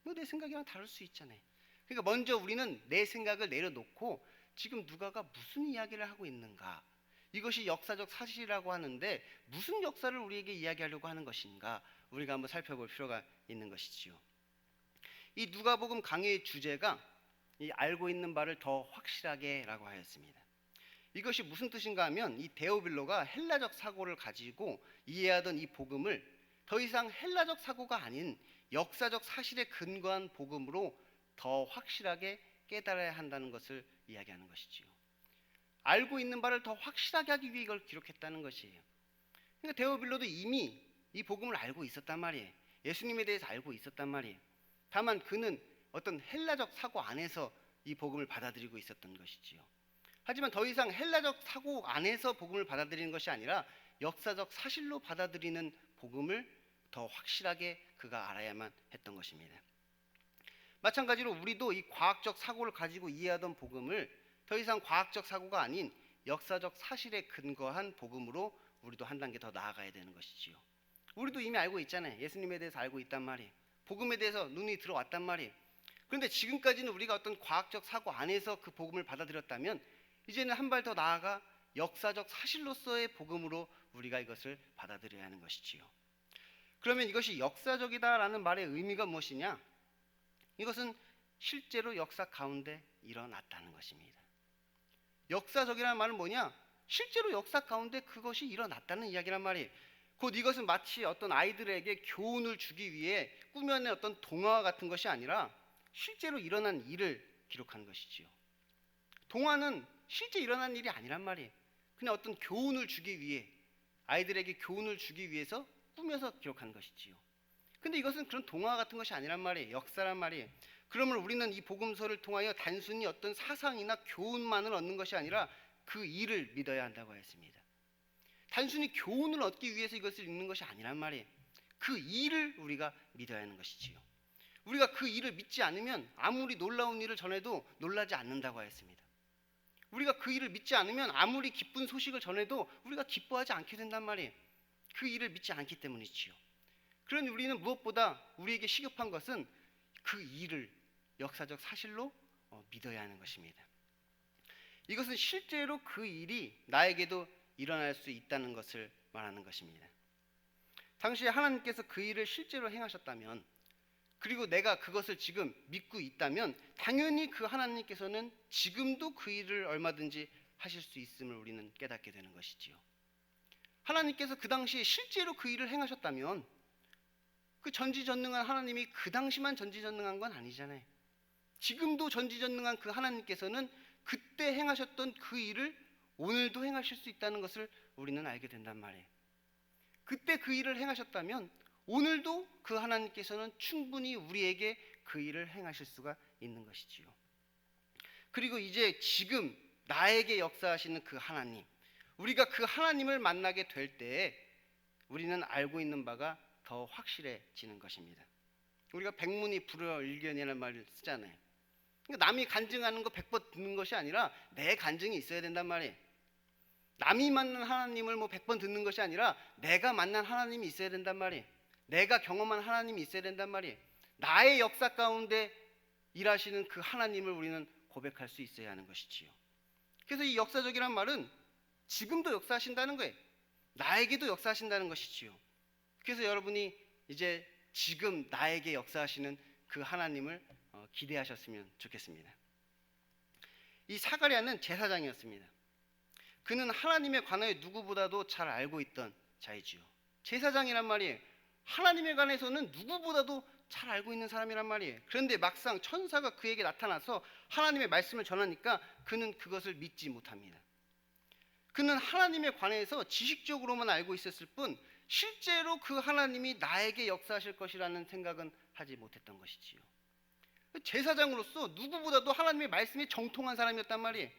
뭐 내 생각이랑 다를 수 있잖아요. 그러니까 먼저 우리는 내 생각을 내려놓고 지금 누가가 무슨 이야기를 하고 있는가, 이것이 역사적 사실이라고 하는데 무슨 역사를 우리에게 이야기하려고 하는 것인가, 우리가 한번 살펴볼 필요가 있는 것이지요. 이 누가복음 강해의 주제가 이 알고 있는 바를 더 확실하게라고 하였습니다. 이것이 무슨 뜻인가 하면 이 데오빌로가 헬라적 사고를 가지고 이해하던 이 복음을 더 이상 헬라적 사고가 아닌 역사적 사실에 근거한 복음으로 더 확실하게 깨달아야 한다는 것을 이야기하는 것이지요. 알고 있는 바를 더 확실하게 하기 위해 이걸 기록했다는 것이에요. 그러니까 데오빌로도 이미 이 복음을 알고 있었단 말이에요. 예수님에 대해서 알고 있었단 말이에요. 다만 그는 어떤 헬라적 사고 안에서 이 복음을 받아들이고 있었던 것이지요. 하지만 더 이상 헬라적 사고 안에서 복음을 받아들이는 것이 아니라 역사적 사실로 받아들이는 복음을 더 확실하게 그가 알아야만 했던 것입니다. 마찬가지로 우리도 이 과학적 사고를 가지고 이해하던 복음을 더 이상 과학적 사고가 아닌 역사적 사실에 근거한 복음으로 우리도 한 단계 더 나아가야 되는 것이지요. 우리도 이미 알고 있잖아요. 예수님에 대해서 알고 있단 말이에요. 복음에 대해서 눈이 들어왔단 말이에요. 그런데 지금까지는 우리가 어떤 과학적 사고 안에서 그 복음을 받아들였다면 이제는 한 발 더 나아가 역사적 사실로서의 복음으로 우리가 이것을 받아들여야 하는 것이지요. 그러면 이것이 역사적이다라는 말의 의미가 무엇이냐? 이것은 실제로 역사 가운데 일어났다는 것입니다. 역사적이라는 말은 뭐냐? 실제로 역사 가운데 그것이 일어났다는 이야기란 말이에요. 곧 이것은 마치 어떤 아이들에게 교훈을 주기 위해 꾸며낸 어떤 동화 같은 것이 아니라 실제로 일어난 일을 기록한 것이지요. 동화는 실제 일어난 일이 아니란 말이에요. 그냥 어떤 교훈을 주기 위해, 아이들에게 교훈을 주기 위해서 꾸며서 기록한 것이지요. 근데 이것은 그런 동화 같은 것이 아니란 말이에요. 역사란 말이에요. 그러면 우리는 이 복음서를 통하여 단순히 어떤 사상이나 교훈만을 얻는 것이 아니라 그 일을 믿어야 한다고 했습니다. 단순히 교훈을 얻기 위해서 이것을 읽는 것이 아니란 말이에요. 그 일을 우리가 믿어야 하는 것이지요. 우리가 그 일을 믿지 않으면 아무리 놀라운 일을 전해도 놀라지 않는다고 했습니다. 우리가 그 일을 믿지 않으면 아무리 기쁜 소식을 전해도 우리가 기뻐하지 않게 된단 말이에요. 그 일을 믿지 않기 때문이지요. 그러니 우리는 무엇보다 우리에게 시급한 것은 그 일을 역사적 사실로 믿어야 하는 것입니다. 이것은 실제로 그 일이 나에게도 일어날 수 있다는 것을 말하는 것입니다. 당시에 하나님께서 그 일을 실제로 행하셨다면, 그리고 내가 그것을 지금 믿고 있다면 당연히 그 하나님께서는 지금도 그 일을 얼마든지 하실 수 있음을 우리는 깨닫게 되는 것이지요. 하나님께서 그 당시에 실제로 그 일을 행하셨다면 그 전지전능한 하나님이 그 당시만 전지전능한 건 아니잖아요. 지금도 전지전능한 그 하나님께서는 그때 행하셨던 그 일을 오늘도 행하실 수 있다는 것을 우리는 알게 된단 말이에요. 그때 그 일을 행하셨다면 오늘도 그 하나님께서는 충분히 우리에게 그 일을 행하실 수가 있는 것이지요. 그리고 이제 지금 나에게 역사하시는 그 하나님, 우리가 그 하나님을 만나게 될 때에 우리는 알고 있는 바가 더 확실해지는 것입니다. 우리가 백문이 불여일견이라는 말을 쓰잖아요. 그러니까 남이 간증하는 거 100번 듣는 것이 아니라 내 간증이 있어야 된단 말이에요. 남이 만난 하나님을 100번 듣는 것이 아니라 내가 만난 하나님이 있어야 된단 말이에요. 내가 경험한 하나님이 있어야 된단 말이에요. 나의 역사 가운데 일하시는 그 하나님을 우리는 고백할 수 있어야 하는 것이지요. 그래서 이 역사적이란 말은 지금도 역사하신다는 거예요. 나에게도 역사하신다는 것이지요. 그래서 여러분이 이제 지금 나에게 역사하시는 그 하나님을 기대하셨으면 좋겠습니다. 이 사가랴는 제사장이었습니다. 그는 하나님에 관하여 누구보다도 잘 알고 있던 자이지요. 제사장이란 말이에요. 하나님에 관해서는 누구보다도 잘 알고 있는 사람이란 말이에요. 그런데 막상 천사가 그에게 나타나서 하나님의 말씀을 전하니까 그는 그것을 믿지 못합니다. 그는 하나님에 관해서 지식적으로만 알고 있었을 뿐 실제로 그 하나님이 나에게 역사하실 것이라는 생각은 하지 못했던 것이지요. 제사장으로서 누구보다도 하나님의 말씀에 정통한 사람이었단 말이에요.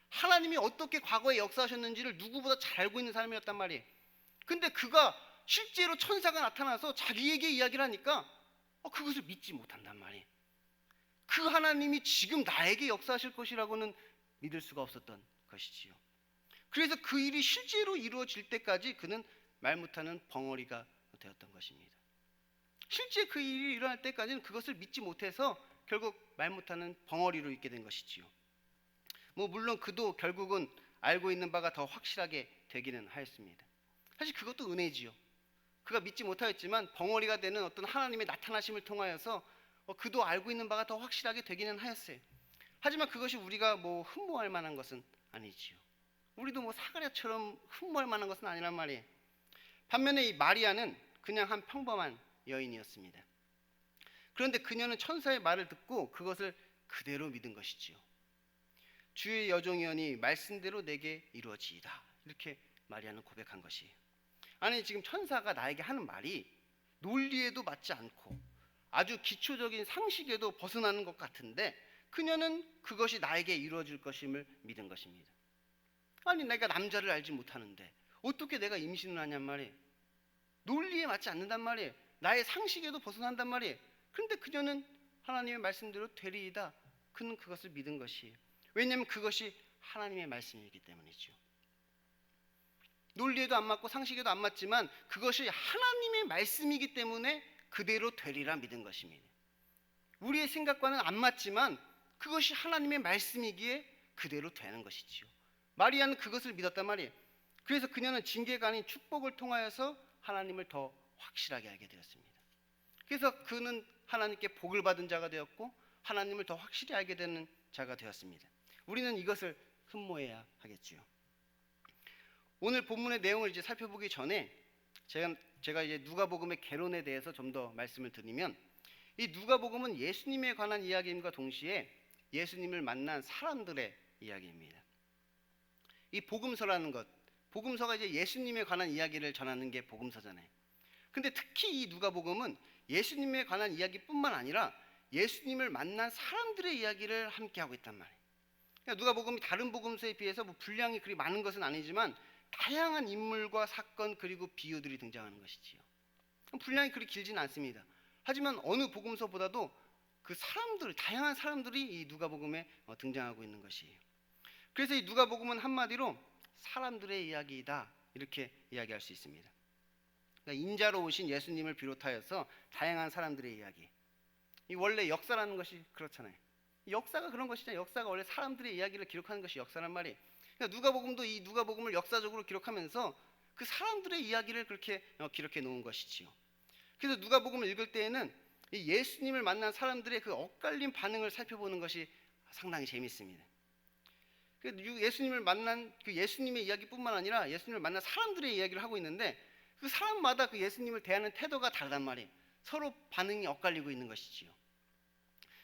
하나님이 어떻게 과거에 역사하셨는지를 누구보다 잘 알고 있는 사람이었단 말이에요. 근데 그가 실제로 천사가 나타나서 자기에게 이야기를 하니까 그것을 믿지 못한단 말이에요. 그 하나님이 지금 나에게 역사하실 것이라고는 믿을 수가 없었던 것이지요. 그래서 그 일이 실제로 이루어질 때까지 그는 말 못하는 벙어리가 되었던 것입니다. 실제 그 일이 일어날 때까지는 그것을 믿지 못해서 결국 말 못하는 벙어리로 있게 된 것이지요. 물론 그도 결국은 알고 있는 바가 더 확실하게 되기는 하였습니다. 사실 그것도 은혜지요. 그가 믿지 못하였지만 벙어리가 되는 어떤 하나님의 나타나심을 통하여서 그도 알고 있는 바가 더 확실하게 되기는 하였어요. 하지만 그것이 우리가 흠모할 만한 것은 아니지요. 우리도 사가랴처럼 흠모할 만한 것은 아니란 말이에요. 반면에 이 마리아는 그냥 한 평범한 여인이었습니다. 그런데 그녀는 천사의 말을 듣고 그것을 그대로 믿은 것이지요. 주의 여종이여니 말씀대로 내게 이루어지이다. 이렇게 마리아는 고백한 것이에요. 아니, 지금 천사가 나에게 하는 말이 논리에도 맞지 않고 아주 기초적인 상식에도 벗어나는 것 같은데 그녀는 그것이 나에게 이루어질 것임을 믿은 것입니다. 아니, 내가 남자를 알지 못하는데 어떻게 내가 임신을 하냔 말이에요. 논리에 맞지 않는단 말이에요. 나의 상식에도 벗어난단 말이에요. 그런데 그녀는 하나님의 말씀대로 되리이다. 그는 그것을 믿은 것이에요. 왜냐하면 그것이 하나님의 말씀이기 때문이죠. 논리에도 안 맞고 상식에도 안 맞지만 그것이 하나님의 말씀이기 때문에 그대로 되리라 믿은 것입니다. 우리의 생각과는 안 맞지만 그것이 하나님의 말씀이기에 그대로 되는 것이지요. 마리아는 그것을 믿었단 말이에요. 그래서 그녀는 징계가 아닌 축복을 통하여서 하나님을 더 확실하게 알게 되었습니다. 그래서 그는 하나님께 복을 받은 자가 되었고 하나님을 더 확실히 알게 되는 자가 되었습니다. 우리는 이것을 흠모해야 하겠지요. 오늘 본문의 내용을 이제 살펴보기 전에 제가 이제 누가복음의 개론에 대해서 좀 더 말씀을 드리면, 이 누가복음은 예수님에 관한 이야기임과 동시에 예수님을 만난 사람들의 이야기입니다. 이 복음서라는 것, 복음서가 이제 예수님에 관한 이야기를 전하는 게 복음서잖아요. 근데 특히 이 누가복음은 예수님에 관한 이야기뿐만 아니라 예수님을 만난 사람들의 이야기를 함께 하고 있단 말이에요. 그러니까 누가복음이 다른 복음서에 비해서 뭐 분량이 그리 많은 것은 아니지만 다양한 인물과 사건 그리고 비유들이 등장하는 것이지요. 분량이 그리 길지는 않습니다. 하지만 어느 복음서보다도 그 사람들, 다양한 사람들이 이 누가복음에 등장하고 있는 것이에요. 그래서 이 누가복음은 한마디로 사람들의 이야기이다 이렇게 이야기할 수 있습니다. 그러니까 인자로 오신 예수님을 비롯하여서 다양한 사람들의 이야기. 이 원래 역사라는 것이 그렇잖아요. 역사가 그런 것이잖아요. 역사가 원래 사람들의 이야기를 기록하는 것이 역사란 말이에요. 그러니까 누가복음도 이 누가복음을 역사적으로 기록하면서 그 사람들의 이야기를 그렇게 기록해 놓은 것이지요. 그래서 누가복음을 읽을 때에는 이 예수님을 만난 사람들의 그 엇갈린 반응을 살펴보는 것이 상당히 재미있습니다. 예수님을 만난 그 예수님의 이야기뿐만 아니라 예수님을 만난 사람들의 이야기를 하고 있는데 그 사람마다 그 예수님을 대하는 태도가 다르단 말이에요. 서로 반응이 엇갈리고 있는 것이지요.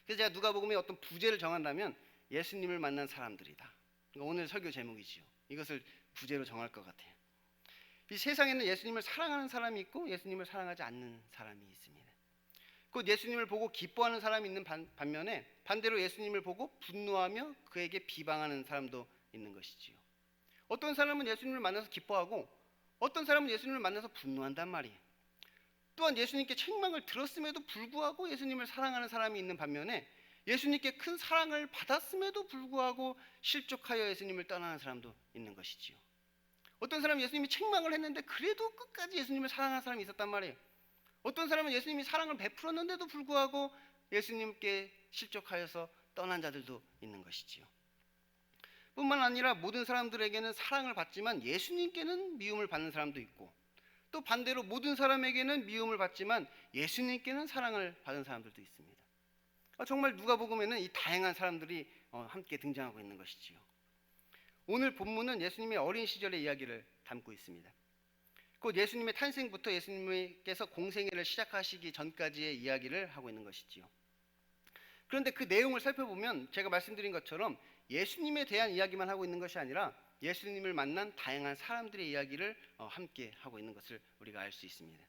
그래서 제가 누가복음의 어떤 부제를 정한다면 예수님을 만난 사람들이다. 오늘 설교 제목이지요. 이것을 부제로 정할 것 같아요. 이 세상에는 예수님을 사랑하는 사람이 있고 예수님을 사랑하지 않는 사람이 있습니다. 곧 예수님을 보고 기뻐하는 사람이 있는 반면에 반대로 예수님을 보고 분노하며 그에게 비방하는 사람도 있는 것이지요. 어떤 사람은 예수님을 만나서 기뻐하고 어떤 사람은 예수님을 만나서 분노한단 말이에요. 또한 예수님께 책망을 들었음에도 불구하고 예수님을 사랑하는 사람이 있는 반면에 예수님께 큰 사랑을 받았음에도 불구하고 실족하여 예수님을 떠나는 사람도 있는 것이지요. 어떤 사람은 예수님이 책망을 했는데 그래도 끝까지 예수님을 사랑하는 사람이 있었단 말이에요. 어떤 사람은 예수님이 사랑을 베풀었는데도 불구하고 예수님께 실족하여서 떠난 자들도 있는 것이지요. 뿐만 아니라 모든 사람들에게는 사랑을 받지만 예수님께는 미움을 받는 사람도 있고 또 반대로 모든 사람에게는 미움을 받지만 예수님께는 사랑을 받은 사람들도 있습니다. 정말 누가복음에는 이 다양한 사람들이 함께 등장하고 있는 것이지요. 오늘 본문은 예수님의 어린 시절의 이야기를 담고 있습니다. 곧 예수님의 탄생부터 예수님께서 공생애를 시작하시기 전까지의 이야기를 하고 있는 것이지요. 그런데 그 내용을 살펴보면 제가 말씀드린 것처럼 예수님에 대한 이야기만 하고 있는 것이 아니라 예수님을 만난 다양한 사람들의 이야기를 함께 하고 있는 것을 우리가 알 수 있습니다.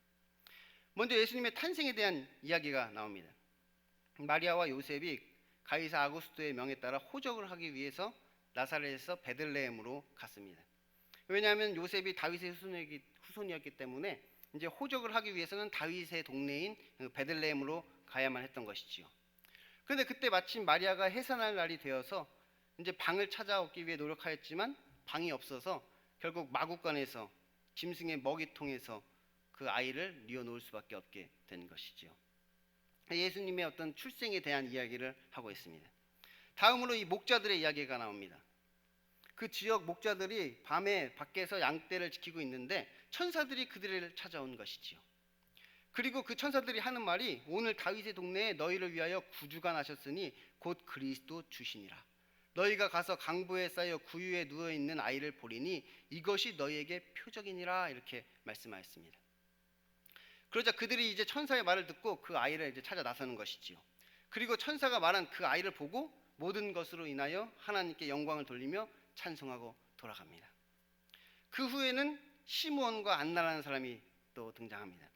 먼저 예수님의 탄생에 대한 이야기가 나옵니다. 마리아와 요셉이 가이사 아구스토의 명에 따라 호적을 하기 위해서 나사렛에서 베들레헴으로 갔습니다. 왜냐하면 요셉이 다윗의 후손이었기 때문에 이제 호적을 하기 위해서는 다윗의 동네인 베들레헴으로 가야만 했던 것이지요. 그런데 그때 마침 마리아가 해산할 날이 되어서 이제 방을 찾아 얻기 위해 노력하였지만 방이 없어서 결국 마구간에서 짐승의 먹이통에서 그 아이를 뉘어놓을 수밖에 없게 된 것이지요. 예수님의 어떤 출생에 대한 이야기를 하고 있습니다. 다음으로 이 목자들의 이야기가 나옵니다. 그 지역 목자들이 밤에 밖에서 양떼를 지키고 있는데 천사들이 그들을 찾아온 것이지요. 그리고 그 천사들이 하는 말이 오늘 다윗의 동네에 너희를 위하여 구주가 나셨으니 곧 그리스도 주시니라. 너희가 가서 강보에 쌓여 구유에 누워있는 아이를 보리니 이것이 너희에게 표적이니라 이렇게 말씀하였습니다. 그러자 그들이 이제 천사의 말을 듣고 그 아이를 이제 찾아 나서는 것이지요. 그리고 천사가 말한 그 아이를 보고 모든 것으로 인하여 하나님께 영광을 돌리며 찬송하고 돌아갑니다. 그 후에는 시므온과 안나라는 사람이 또 등장합니다.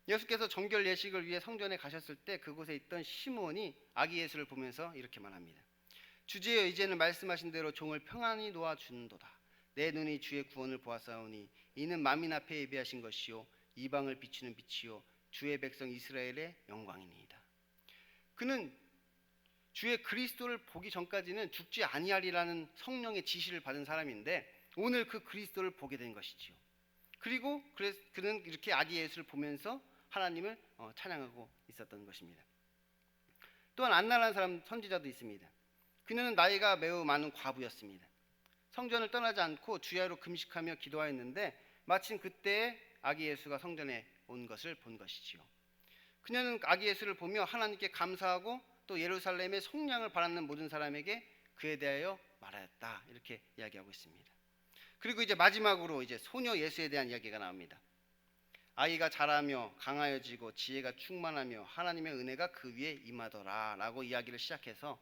예수께서 정결 예식을 위해 성전에 가셨을 때 그곳에 있던 시므온이 아기 예수를 보면서 이렇게 말합니다. 주제여 이제는 말씀하신 대로 종을 평안히 놓아 주는도다. 내 눈이 주의 구원을 보았사오니 이는 만민 앞에 예비하신 것이요 이방을 비추는 빛이요 주의 백성 이스라엘의 영광이니이다. 그는 주의 그리스도를 보기 전까지는 죽지 아니하리라는 성령의 지시를 받은 사람인데 오늘 그 그리스도를 보게 된 것이지요. 그리고 그는 이렇게 아기 예수를 보면서 하나님을 찬양하고 있었던 것입니다. 또한 안나라는 사람 선지자도 있습니다. 그녀는 나이가 매우 많은 과부였습니다. 성전을 떠나지 않고 주야로 금식하며 기도하였는데 마침 그때에 아기 예수가 성전에 온 것을 본 것이지요. 그녀는 아기 예수를 보며 하나님께 감사하고 또 예루살렘의 속량을 바라는 모든 사람에게 그에 대하여 말하였다. 이렇게 이야기하고 있습니다. 그리고 이제 마지막으로 이제 소녀 예수에 대한 이야기가 나옵니다. 아이가 자라며 강하여지고 지혜가 충만하며 하나님의 은혜가 그 위에 임하더라 라고 이야기를 시작해서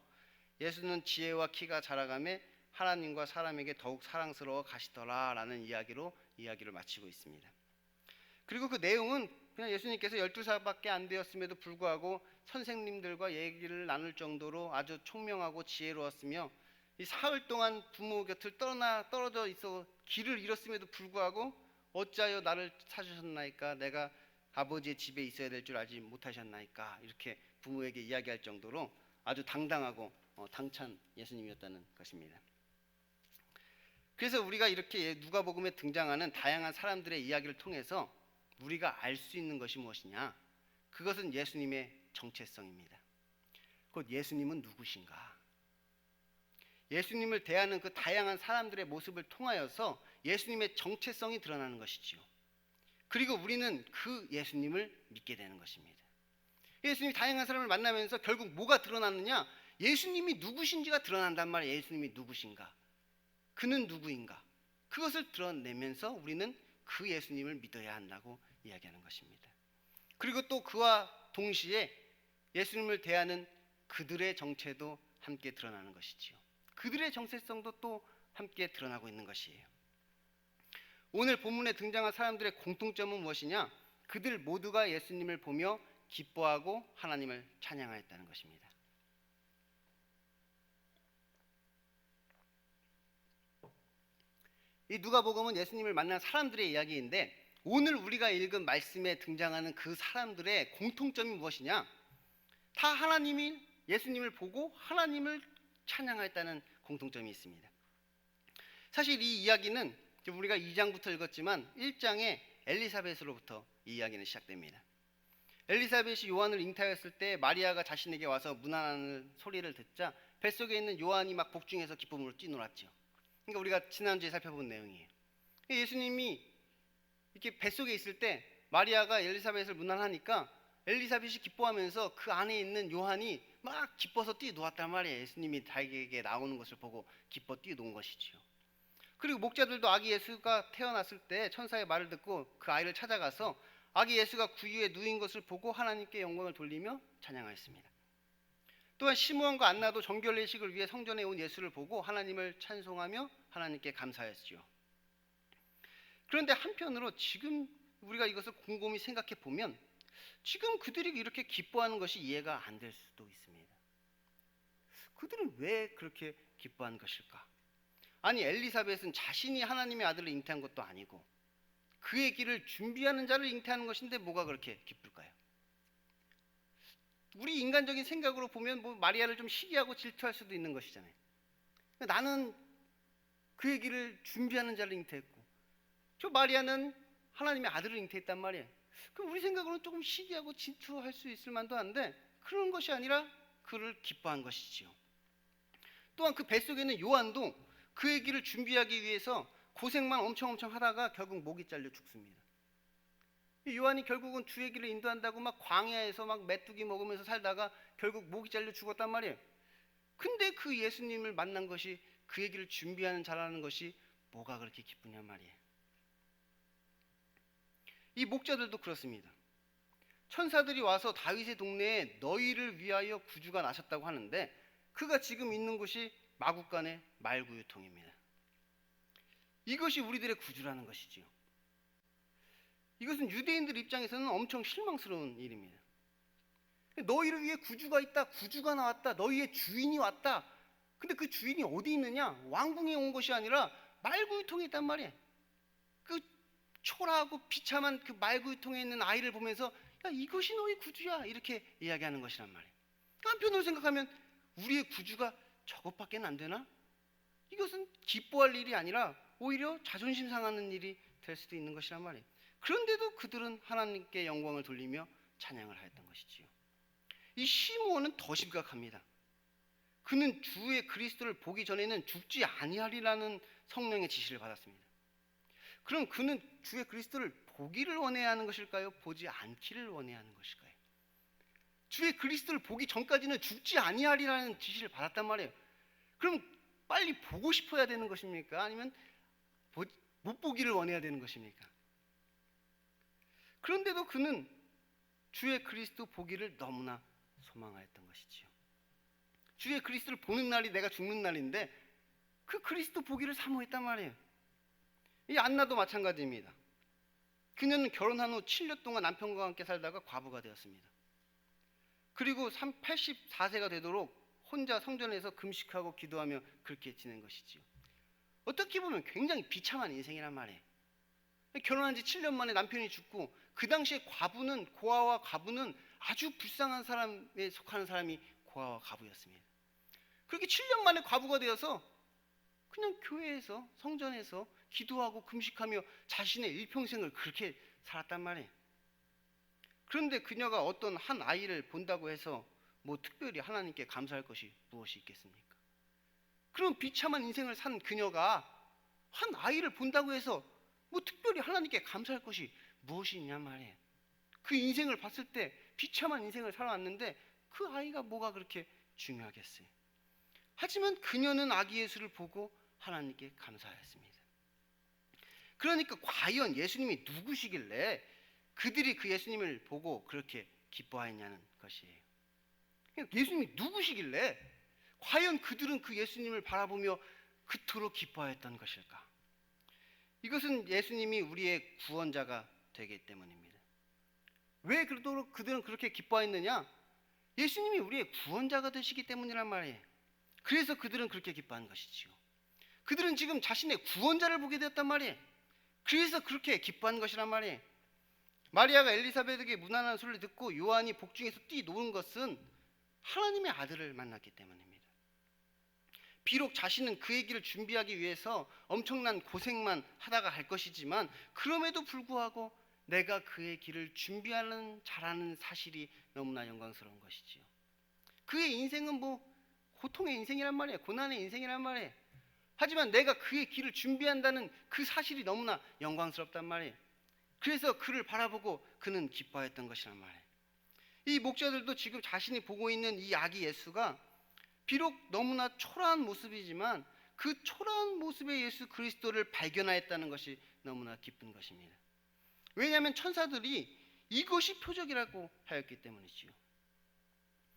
예수는 지혜와 키가 자라가며 하나님과 사람에게 더욱 사랑스러워 가시더라 라는 이야기로 이야기를 마치고 있습니다. 그리고 그 내용은 그냥 예수님께서 12살밖에 안 되었음에도 불구하고 선생님들과 얘기를 나눌 정도로 아주 총명하고 지혜로웠으며 이 사흘 동안 부모 곁을 떨어져 있어 길을 잃었음에도 불구하고 어찌하여 나를 찾으셨나이까? 내가 아버지의 집에 있어야 될 줄 알지 못하셨나이까? 이렇게 부모에게 이야기할 정도로 아주 당당하고 당찬 예수님이었다는 것입니다. 그래서 우리가 이렇게 누가복음에 등장하는 다양한 사람들의 이야기를 통해서 우리가 알 수 있는 것이 무엇이냐? 그것은 예수님의 정체성입니다. 곧 예수님은 누구신가? 예수님을 대하는 그 다양한 사람들의 모습을 통하여서 예수님의 정체성이 드러나는 것이지요. 그리고 우리는 그 예수님을 믿게 되는 것입니다. 예수님이 다양한 사람을 만나면서 결국 뭐가 드러나느냐? 예수님이 누구신지가 드러난단 말이에요. 예수님이 누구신가? 그는 누구인가? 그것을 드러내면서 우리는 그 예수님을 믿어야 한다고 이야기하는 것입니다. 그리고 또 그와 동시에 예수님을 대하는 그들의 정체도 함께 드러나는 것이지요. 그들의 정체성도 또 함께 드러나고 있는 것이에요. 오늘 본문에 등장한 사람들의 공통점은 무엇이냐? 그들 모두가 예수님을 보며 기뻐하고 하나님을 찬양하였다는 것입니다. 이 누가복음은 예수님을 만난 사람들의 이야기인데 오늘 우리가 읽은 말씀에 등장하는 그 사람들의 공통점이 무엇이냐? 다 하나님이 예수님을 보고 하나님을 찬양하였다는 공통점이 있습니다. 사실 이 이야기는 우리가 2장부터 읽었지만 1장에 엘리사벳으로부터 이 이야기는 시작됩니다. 엘리사벳이 요한을 잉태하였을 때 마리아가 자신에게 와서 문안하는 소리를 듣자 뱃속에 있는 요한이 막 복중해서 기쁨으로 뛰놀았죠. 그러니까 우리가 지난주에 살펴본 내용이에요. 예수님이 이렇게 뱃속에 있을 때 마리아가 엘리사벳을 문안하니까 엘리사벳이 기뻐하면서 그 안에 있는 요한이 막 기뻐서 뛰어놓았단 말이에요. 예수님이 자기에게 나오는 것을 보고 기뻐 뛰어놓은 것이지요. 그리고 목자들도 아기 예수가 태어났을 때 천사의 말을 듣고 그 아이를 찾아가서 아기 예수가 구유에 누인 것을 보고 하나님께 영광을 돌리며 찬양하였습니다. 또한 시므온과 안나도 정결례식을 위해 성전에 온 예수를 보고 하나님을 찬송하며 하나님께 감사했지요. 그런데 한편으로 지금 우리가 이것을 곰곰이 생각해 보면 지금 그들이 이렇게 기뻐하는 것이 이해가 안 될 수도 있습니다. 그들은 왜 그렇게 기뻐한 것일까? 아니 엘리사벳은 자신이 하나님의 아들을 잉태한 것도 아니고 그의 길을 준비하는 자를 잉태하는 것인데 뭐가 그렇게 기쁠까요? 우리 인간적인 생각으로 보면 뭐 마리아를 좀 시기하고 질투할 수도 있는 것이잖아요. 나는 그의 길을 준비하는 자를 잉태했고 저 마리아는 하나님의 아들을 잉태했단 말이에요. 그럼 우리 생각으로는 조금 시기하고 질투할 수 있을 만도 한데 그런 것이 아니라 그를 기뻐한 것이지요. 또한 그 뱃속에 있는 요한도 그의 길을 준비하기 위해서 고생만 엄청 하다가 결국 목이 잘려 죽습니다. 요한이 결국은 주의 길을 인도한다고 막 광야에서 막 메뚜기 먹으면서 살다가 결국 목이 잘려 죽었단 말이에요. 근데 그 예수님을 만난 것이 그의 길을 준비하는 자라는 것이 뭐가 그렇게 기쁘냐 말이에요. 이 목자들도 그렇습니다. 천사들이 와서 다윗의 동네에 너희를 위하여 구주가 나셨다고 하는데 그가 지금 있는 곳이 마국간의 말구유통입니다. 이것이 우리들의 구주라는 것이지요. 이것은 유대인들 입장에서는 엄청 실망스러운 일입니다. 너희를 위해 구주가 있다, 구주가 나왔다, 너희의 주인이 왔다. 근데 그 주인이 어디 있느냐? 왕궁에 온 것이 아니라 말구유통에 있단 말이에요. 그 초라하고 비참한 그 말구유통에 있는 아이를 보면서 야, 이것이 너희 구주야 이렇게 이야기하는 것이란 말이에요. 한편으로 생각하면 우리의 구주가 저것밖에 안 되나? 이것은 기뻐할 일이 아니라 오히려 자존심 상하는 일이 될 수도 있는 것이란 말이에요. 그런데도 그들은 하나님께 영광을 돌리며 찬양을 하였던 것이지요. 이 시므온은 더 심각합니다. 그는 주의 그리스도를 보기 전에는 죽지 아니하리라는 성령의 지시를 받았습니다. 그럼 그는 주의 그리스도를 보기를 원해야 하는 것일까요? 보지 않기를 원해야 하는 것일까요? 주의 그리스도를 보기 전까지는 죽지 아니하리라는 지시를 받았단 말이에요. 그럼 빨리 보고 싶어야 되는 것입니까? 아니면 못 보기를 원해야 되는 것입니까? 그런데도 그는 주의 그리스도 보기를 너무나 소망하였던 것이지요. 주의 그리스도를 보는 날이 내가 죽는 날인데 그 그리스도 보기를 사모했단 말이에요. 이 안나도 마찬가지입니다. 그녀는 결혼한 후 7년 동안 남편과 함께 살다가 과부가 되었습니다. 그리고 84세가 되도록 혼자 성전에서 금식하고 기도하며 그렇게 지낸 것이지요. 어떻게 보면 굉장히 비참한 인생이란 말이에요. 결혼한 지 7년 만에 남편이 죽고 그 당시에 고아와 과부는 아주 불쌍한 사람에 속하는 사람이 고아와 과부였습니다. 그렇게 7년 만에 과부가 되어서 그냥 교회에서 성전에서 기도하고 금식하며 자신의 일평생을 그렇게 살았단 말이에요. 그런데 그녀가 어떤 한 아이를 본다고 해서 뭐 특별히 하나님께 감사할 것이 무엇이 있겠습니까? 그런 비참한 인생을 산 그녀가 한 아이를 본다고 해서 뭐 특별히 하나님께 감사할 것이 무엇이 있냔 말이에요. 그 인생을 봤을 때 비참한 인생을 살아왔는데 그 아이가 뭐가 그렇게 중요하겠어요? 하지만 그녀는 아기 예수를 보고 하나님께 감사하였습니다. 그러니까 과연 예수님이 누구시길래 그들이 그 예수님을 보고 그렇게 기뻐하였냐는 것이에요. 예수님이 누구시길래 과연 그들은 그 예수님을 바라보며 그토록 기뻐하였던 것일까? 이것은 예수님이 우리의 구원자가 되기 때문입니다. 왜 그토록 그들은 그렇게 기뻐했느냐? 예수님이 우리의 구원자가 되시기 때문이란 말이에요. 그래서 그들은 그렇게 기뻐한 것이지요. 그들은 지금 자신의 구원자를 보게 되었단 말이에요. 그래서 그렇게 기뻐한 것이란 말이에요. 마리아가 엘리사벳에게 무난한 소리를 듣고 요한이 복중에서 뛰노는 것은 하나님의 아들을 만났기 때문입니다. 비록 자신은 그의 길을 준비하기 위해서 엄청난 고생만 하다가 갈 것이지만 그럼에도 불구하고 내가 그의 길을 준비하는 자라는 사실이 너무나 영광스러운 것이지요. 그의 인생은 뭐 고통의 인생이란 말이에요. 고난의 인생이란 말이에요. 하지만 내가 그의 길을 준비한다는 그 사실이 너무나 영광스럽단 말이에요. 그래서 그를 바라보고 그는 기뻐했던 것이란 말이에요. 이 목자들도 지금 자신이 보고 있는 이 아기 예수가 비록 너무나 초라한 모습이지만 그 초라한 모습의 예수 그리스도를 발견하였다는 것이 너무나 기쁜 것입니다. 왜냐하면 천사들이 이것이 표적이라고 하였기 때문이지요.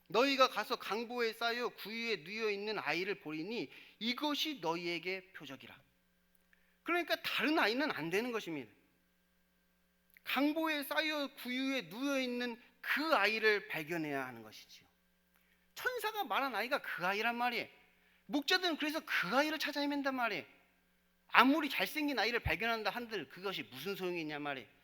너희가 가서 강보에 쌓여 구유에 누워 있는 아이를 보리니 이것이 너희에게 표적이라. 그러니까 다른 아이는 안 되는 것입니다. 강보에 쌓여 구유에 누워 있는 그 아이를 발견해야 하는 것이지요. 천사가 말한 아이가 그 아이란 말이에요. 목자들은 그래서 그 아이를 찾아 헤맨단 말이에요. 아무리 잘생긴 아이를 발견한다 한들 그것이 무슨 소용이 있냔 말이에요.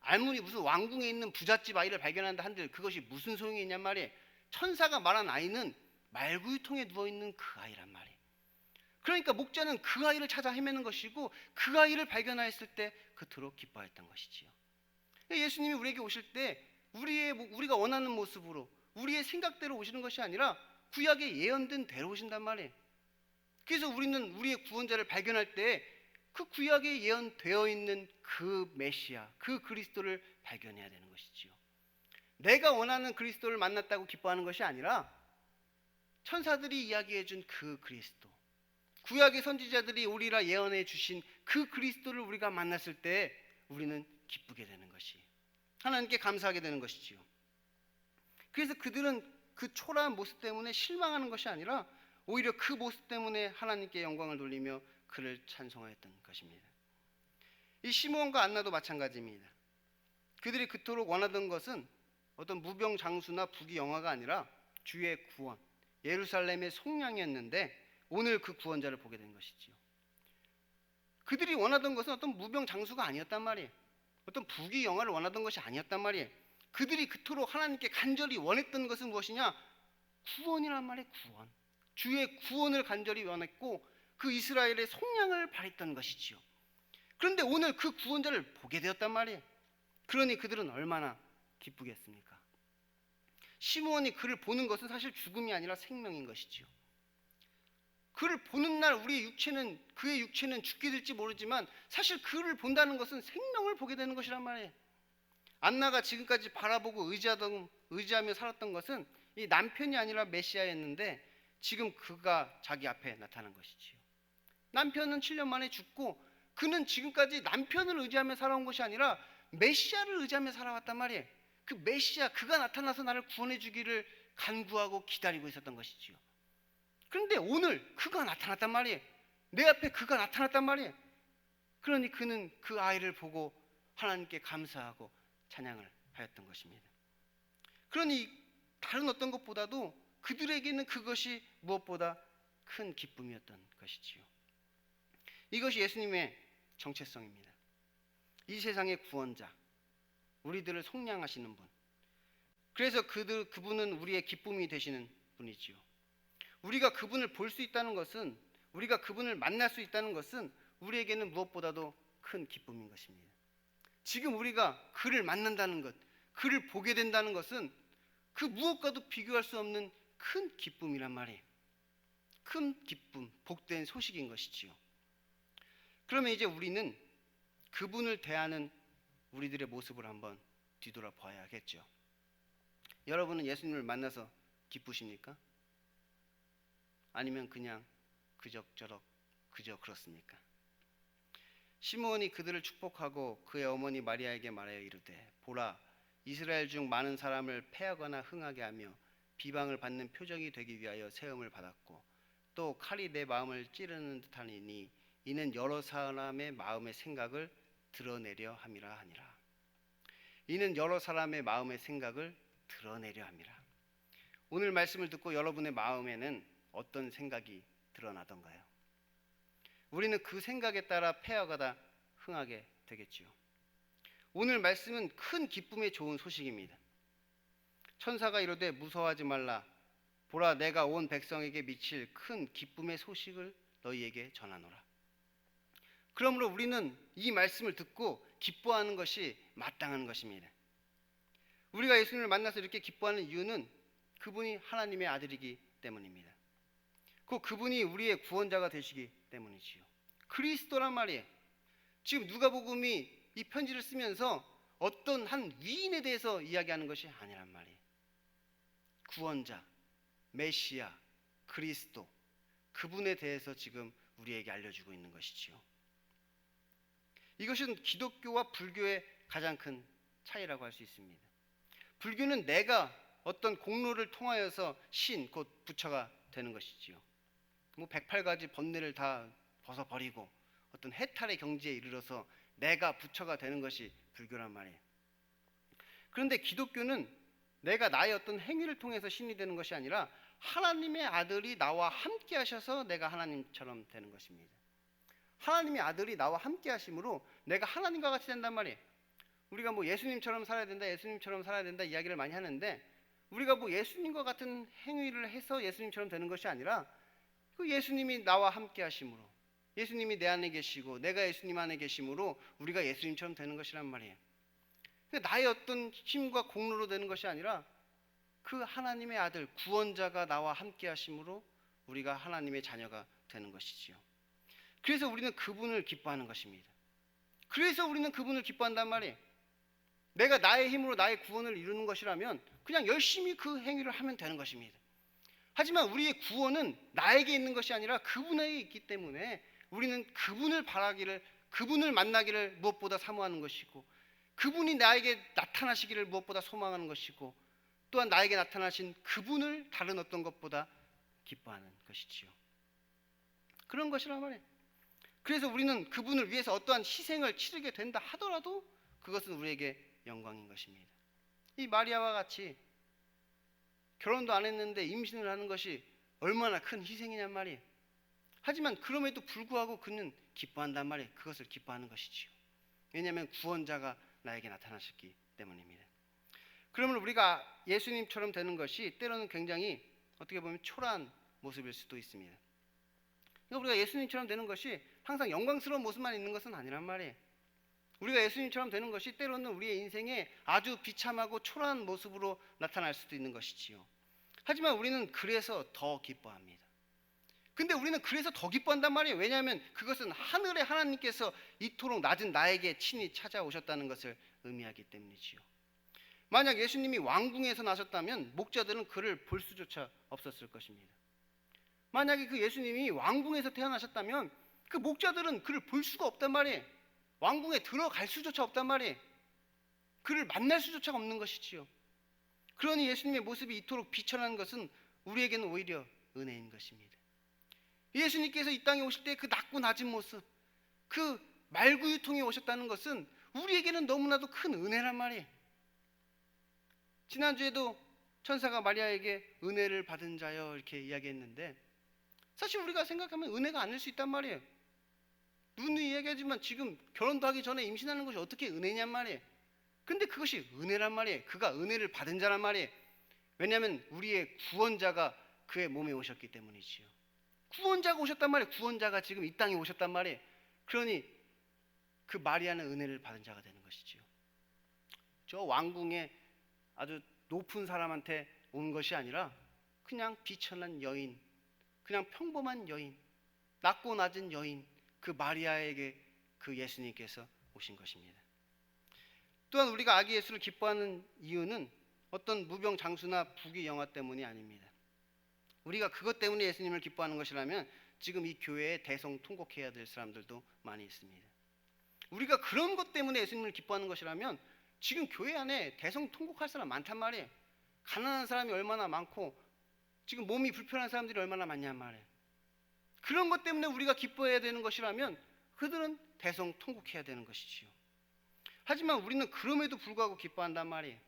아무리 무슨 왕궁에 있는 부잣집 아이를 발견한다 한들 그것이 무슨 소용이 있냔 말이에요. 천사가 말한 아이는 말구유통에 누워있는 그 아이란 말이에요. 그러니까 목자는 그 아이를 찾아 헤매는 것이고 그 아이를 발견하였을 때 그토록 기뻐했던 것이지요. 예수님이 우리에게 오실 때 우리가 원하는 모습으로 우리의 생각대로 오시는 것이 아니라 구약에 예언된 대로 오신단 말이에요. 그래서 우리는 우리의 구원자를 발견할 때 그 구약에 예언되어 있는 그 메시아, 그 그리스도를 발견해야 되는 것이지요. 내가 원하는 그리스도를 만났다고 기뻐하는 것이 아니라 천사들이 이야기해 준 그 그리스도, 구약의 선지자들이 우리라 예언해 주신 그 그리스도를 우리가 만났을 때 우리는 기쁘게 되는 것이, 하나님께 감사하게 되는 것이지요. 그래서 그들은 그 초라한 모습 때문에 실망하는 것이 아니라 오히려 그 모습 때문에 하나님께 영광을 돌리며 그를 찬송하였던 것입니다. 이 시므온과 안나도 마찬가지입니다. 그들이 그토록 원하던 것은 어떤 무병장수나 부귀영화가 아니라 주의 구원, 예루살렘의 속량이었는데 오늘 그 구원자를 보게 된 것이지요. 그들이 원하던 것은 어떤 무병장수가 아니었단 말이에요. 어떤 부귀영화를 원하던 것이 아니었단 말이에요. 그들이 그토록 하나님께 간절히 원했던 것은 무엇이냐? 구원이란 말이에요. 구원. 주의 구원을 간절히 원했고 그 이스라엘의 속량을 바랬던 것이지요. 그런데 오늘 그 구원자를 보게 되었단 말이에요. 그러니 그들은 얼마나 기쁘겠습니까? 시므온이 그를 보는 것은 사실 죽음이 아니라 생명인 것이지요. 그를 보는 날 그의 육체는 죽게 될지 모르지만 사실 그를 본다는 것은 생명을 보게 되는 것이란 말이에요. 안나가 지금까지 바라보고 의지하며 살았던 것은 이 남편이 아니라 메시아였는데 지금 그가 자기 앞에 나타난 것이지요. 남편은 7년 만에 죽고 그는 지금까지 남편을 의지하며 살아온 것이 아니라 메시아를 의지하며 살아왔단 말이에요. 그 메시아, 그가 나타나서 나를 구원해 주기를 간구하고 기다리고 있었던 것이지요. 그런데 오늘 그가 나타났단 말이에요. 내 앞에 그가 나타났단 말이에요. 그러니 그는 그 아이를 보고 하나님께 감사하고 찬양을 하였던 것입니다. 그러니 다른 어떤 것보다도 그들에게는 그것이 무엇보다 큰 기쁨이었던 것이지요. 이것이 예수님의 정체성입니다. 이 세상의 구원자, 우리들을 속량하시는 분. 그래서 그분은 우리의 기쁨이 되시는 분이지요. 우리가 그분을 볼 수 있다는 것은, 우리가 그분을 만날 수 있다는 것은 우리에게는 무엇보다도 큰 기쁨인 것입니다. 지금 우리가 그를 만난다는 것, 그를 보게 된다는 것은 그 무엇과도 비교할 수 없는 큰 기쁨이란 말이에요. 큰 기쁨, 복된 소식인 것이지요. 그러면 이제 우리는 그분을 대하는 우리들의 모습을 한번 뒤돌아봐야겠죠. 여러분은 예수님을 만나서 기쁘십니까? 아니면 그냥 그저 그렇습니까? 시므온이 그들을 축복하고 그의 어머니 마리아에게 말하여 이르되 보라, 이스라엘 중 많은 사람을 패하거나 흥하게 하며 비방을 받는 표적이 되기 위하여 세움을 받았고 또 칼이 내 마음을 찌르는 듯하니 이는 여러 사람의 마음의 생각을 드러내려 함이라 하니라. 이는 여러 사람의 마음의 생각을 드러내려 함이라. 오늘 말씀을 듣고 여러분의 마음에는 어떤 생각이 드러나던가요? 우리는 그 생각에 따라 패하거나 흥하게 되겠지요. 오늘 말씀은 큰 기쁨에 좋은 소식입니다. 천사가 이르되 무서워하지 말라. 보라, 내가 온 백성에게 미칠 큰 기쁨의 소식을 너희에게 전하노라. 그러므로 우리는 이 말씀을 듣고 기뻐하는 것이 마땅한 것입니다. 우리가 예수님을 만나서 이렇게 기뻐하는 이유는 그분이 하나님의 아들이기 때문입니다. 그분이 우리의 구원자가 되시기 때문이지요. 그리스도란 말이에요. 지금 누가복음이 이 편지를 쓰면서 어떤 한 위인에 대해서 이야기하는 것이 아니란 말이에요. 구원자, 메시아, 그리스도, 그분에 대해서 지금 우리에게 알려주고 있는 것이지요. 이것은 기독교와 불교의 가장 큰 차이라고 할 수 있습니다. 불교는 내가 어떤 공로를 통하여서 신, 곧 부처가 되는 것이지요. 108가지 번뇌를 다 벗어버리고 어떤 해탈의 경지에 이르러서 내가 부처가 되는 것이 불교란 말이에요. 그런데 기독교는 내가 나의 어떤 행위를 통해서 신이 되는 것이 아니라 하나님의 아들이 나와 함께 하셔서 내가 하나님처럼 되는 것입니다. 하나님의 아들이 나와 함께 하심으로 내가 하나님과 같이 된단 말이에요. 우리가 예수님처럼 살아야 된다 이야기를 많이 하는데 우리가 예수님과 같은 행위를 해서 예수님처럼 되는 것이 아니라 그 예수님이 나와 함께 하심으로, 예수님이 내 안에 계시고 내가 예수님 안에 계심으로 우리가 예수님처럼 되는 것이란 말이에요. 나의 어떤 힘과 공로로 되는 것이 아니라 그 하나님의 아들, 구원자가 나와 함께 하심으로 우리가 하나님의 자녀가 되는 것이지요. 그래서 우리는 그분을 기뻐하는 것입니다. 그래서 우리는 그분을 기뻐한단 말이에요. 내가 나의 힘으로 나의 구원을 이루는 것이라면 그냥 열심히 그 행위를 하면 되는 것입니다. 하지만 우리의 구원은 나에게 있는 것이 아니라 그분에게 있기 때문에 우리는 그분을 바라기를, 그분을 만나기를 무엇보다 사모하는 것이고 그분이 나에게 나타나시기를 무엇보다 소망하는 것이고 또한 나에게 나타나신 그분을 다른 어떤 것보다 기뻐하는 것이지요. 그런 것이란 말이에요. 그래서 우리는 그분을 위해서 어떠한 희생을 치르게 된다 하더라도 그것은 우리에게 영광인 것입니다. 이 마리아와 같이 결혼도 안 했는데 임신을 하는 것이 얼마나 큰 희생이냔 말이에요. 하지만 그럼에도 불구하고 그는 기뻐한단 말이에요. 그것을 기뻐하는 것이지요. 왜냐하면 구원자가 나에게 나타나셨기 때문입니다. 그러면 우리가 예수님처럼 되는 것이 때로는 굉장히 어떻게 보면 초라한 모습일 수도 있습니다. 그러니까 우리가 예수님처럼 되는 것이 항상 영광스러운 모습만 있는 것은 아니란 말이에요. 우리가 예수님처럼 되는 것이 때로는 우리의 인생에 아주 비참하고 초라한 모습으로 나타날 수도 있는 것이지요. 하지만 우리는 그래서 더 기뻐합니다. 근데 우리는 그래서 더 기뻐한단 말이에요. 왜냐하면 그것은 하늘의 하나님께서 이토록 낮은 나에게 친히 찾아오셨다는 것을 의미하기 때문이지요. 만약 예수님이 왕궁에서 나셨다면 목자들은 그를 볼 수조차 없었을 것입니다. 만약에 그 예수님이 왕궁에서 태어나셨다면 그 목자들은 그를 볼 수가 없단 말이에요. 왕궁에 들어갈 수조차 없단 말이에요. 그를 만날 수조차 없는 것이지요. 그러니 예수님의 모습이 이토록 비천한 것은 우리에게는 오히려 은혜인 것입니다. 예수님께서 이 땅에 오실 때 그 낮고 낮은 모습, 그 말구유통에 오셨다는 것은 우리에게는 너무나도 큰 은혜란 말이에요. 지난주에도 천사가 마리아에게 은혜를 받은 자여 이렇게 이야기했는데, 사실 우리가 생각하면 은혜가 아닐 수 있단 말이에요. 누누이 이야기하지만 지금 결혼도 하기 전에 임신하는 것이 어떻게 은혜냔 말이에요. 근데 그것이 은혜란 말이에요. 그가 은혜를 받은 자란 말이에요. 왜냐하면 우리의 구원자가 그의 몸에 오셨기 때문이지요. 구원자가 오셨단 말이에요. 구원자가 지금 이 땅에 오셨단 말이에요. 그러니 그 마리아는 은혜를 받은 자가 되는 것이지요. 저 왕궁에 아주 높은 사람한테 온 것이 아니라 그냥 비천한 여인, 그냥 평범한 여인, 낮고 낮은 여인, 그 마리아에게 그 예수님께서 오신 것입니다. 또한 우리가 아기 예수를 기뻐하는 이유는 어떤 무병장수나 부귀영화 때문이 아닙니다. 우리가 그것 때문에 예수님을 기뻐하는 것이라면 지금 이 교회에 대성통곡해야 될 사람들도 많이 있습니다. 우리가 그런 것 때문에 예수님을 기뻐하는 것이라면 지금 교회 안에 대성통곡할 사람 많단 말이에요. 가난한 사람이 얼마나 많고 지금 몸이 불편한 사람들이 얼마나 많냔 말이에요. 그런 것 때문에 우리가 기뻐해야 되는 것이라면 그들은 대성통곡해야 되는 것이지요. 하지만 우리는 그럼에도 불구하고 기뻐한단 말이에요.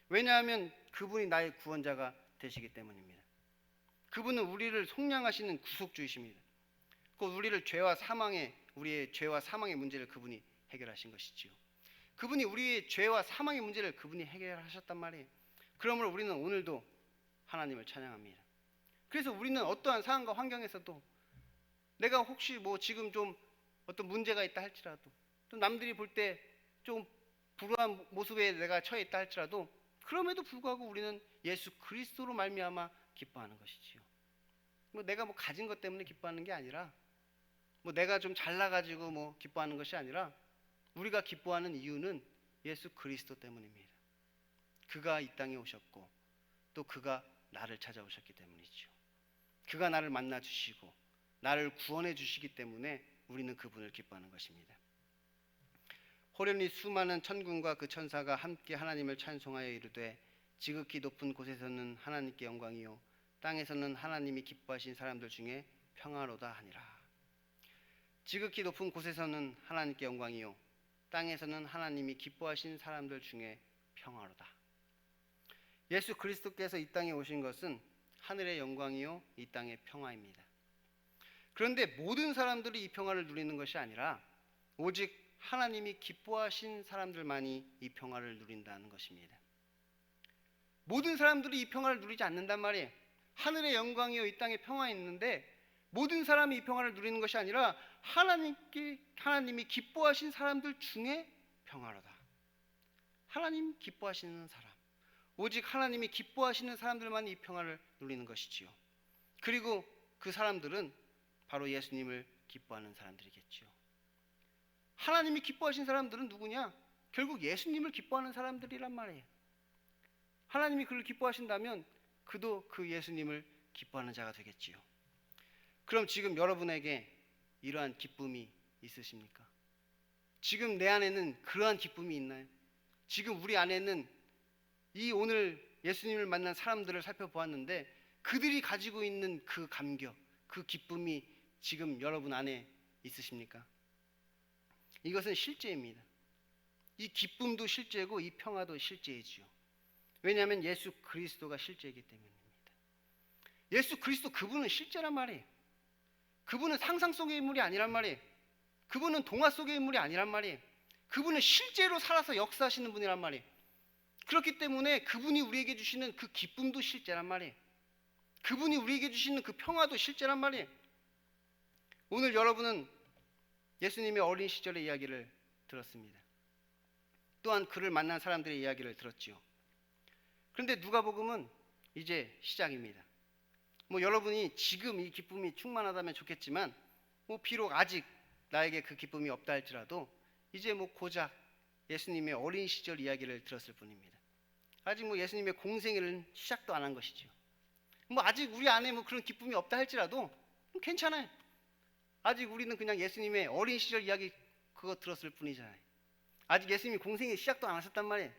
왜냐하면 그분이 나의 구원자가 되시기 때문입니다. 그분은 우리를 속량하시는 구속주이십니다. 곧 우리의 죄와 사망의 문제를 그분이 해결하신 것이지요. 그분이 우리의 죄와 사망의 문제를 그분이 해결하셨단 말이에요. 그러므로 우리는 오늘도 하나님을 찬양합니다. 그래서 우리는 어떠한 상황과 환경에서도 내가 혹시 지금 좀 어떤 문제가 있다 할지라도, 또 남들이 볼 때 좀 불우한 모습에 내가 처해 있다 할지라도, 그럼에도 불구하고 우리는 예수 그리스도로 말미암아 기뻐하는 것이지요. 내가 가진 것 때문에 기뻐하는 게 아니라, 내가 좀 잘나가지고 기뻐하는 것이 아니라, 우리가 기뻐하는 이유는 예수 그리스도 때문입니다. 그가 이 땅에 오셨고 또 그가 나를 찾아오셨기 때문이죠. 그가 나를 만나 주시고 나를 구원해 주시기 때문에 우리는 그분을 기뻐하는 것입니다. 호련히 수많은 천군과 그 천사가 함께 하나님을 찬송하여 이르되 지극히 높은 곳에서는 하나님께 영광이요 땅에서는 하나님이 기뻐하신 사람들 중에 평화로다 하니라. 지극히 높은 곳에서는 하나님께 영광이요 땅에서는 하나님이 기뻐하신 사람들 중에 평화로다. 예수 그리스도께서 이 땅에 오신 것은 하늘의 영광이요 이 땅의 평화입니다. 그런데 모든 사람들이 이 평화를 누리는 것이 아니라 오직 하나님이 기뻐하신 사람들만이 이 평화를 누린다는 것입니다. 모든 사람들이 이 평화를 누리지 않는단 말이에요. 하늘의 영광이요 이 땅의 평화 있는데 모든 사람이 이 평화를 누리는 것이 아니라 하나님이 기뻐하신 사람들 중에 평화로다. 하나님 기뻐하시는 사람, 오직 하나님이 기뻐하시는 사람들만 이 평화를 누리는 것이지요. 그리고 그 사람들은 바로 예수님을 기뻐하는 사람들이겠지요. 하나님이 기뻐하신 사람들은 누구냐? 결국 예수님을 기뻐하는 사람들이란 말이에요. 하나님이 그를 기뻐하신다면 그도 그 예수님을 기뻐하는 자가 되겠지요. 그럼 지금 여러분에게 이러한 기쁨이 있으십니까? 지금 내 안에는 그러한 기쁨이 있나요? 지금 우리 안에는 이 오늘 예수님을 만난 사람들을 살펴보았는데 그들이 가지고 있는 그 감격, 그 기쁨이 지금 여러분 안에 있으십니까? 이것은 실제입니다. 이 기쁨도 실제고 이 평화도 실제이지요. 왜냐하면 예수 그리스도가 실제이기 때문입니다. 예수 그리스도 그분은 실제란 말이에요. 그분은 상상 속의 인물이 아니란 말이에요. 그분은 동화 속의 인물이 아니란 말이에요. 그분은 실제로 살아서 역사하시는 분이란 말이에요. 그렇기 때문에 그분이 우리에게 주시는 그 기쁨도 실제란 말이에요. 그분이 우리에게 주시는 그 평화도 실제란 말이에요. 오늘 여러분은 예수님의 어린 시절의 이야기를 들었습니다. 또한 그를 만난 사람들의 이야기를 들었지요. 그런데 누가복음은 이제 시작입니다. 여러분이 지금 이 기쁨이 충만하다면 좋겠지만 비록 아직 나에게 그 기쁨이 없다 할지라도 이제 고작 예수님의 어린 시절 이야기를 들었을 뿐입니다. 아직 예수님의 공생애는 시작도 안 한 것이죠. 아직 우리 안에 그런 기쁨이 없다 할지라도 괜찮아요. 아직 우리는 그냥 예수님의 어린 시절 이야기 그거 들었을 뿐이잖아요. 아직 예수님이 공생애 시작도 안 하셨단 말이에요.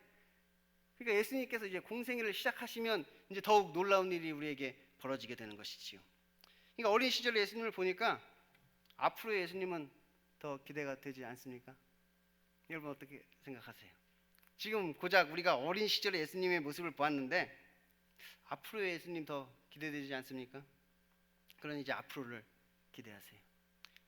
그러니까 예수님께서 이제 공생애를 시작하시면 이제 더욱 놀라운 일이 우리에게 벌어지게 되는 것이지요. 그러니까 어린 시절의 예수님을 보니까 앞으로의 예수님은 더 기대가 되지 않습니까? 여러분 어떻게 생각하세요? 지금 고작 우리가 어린 시절의 예수님의 모습을 보았는데 앞으로의 예수님 더 기대되지 않습니까? 그러니 이제 앞으로를 기대하세요.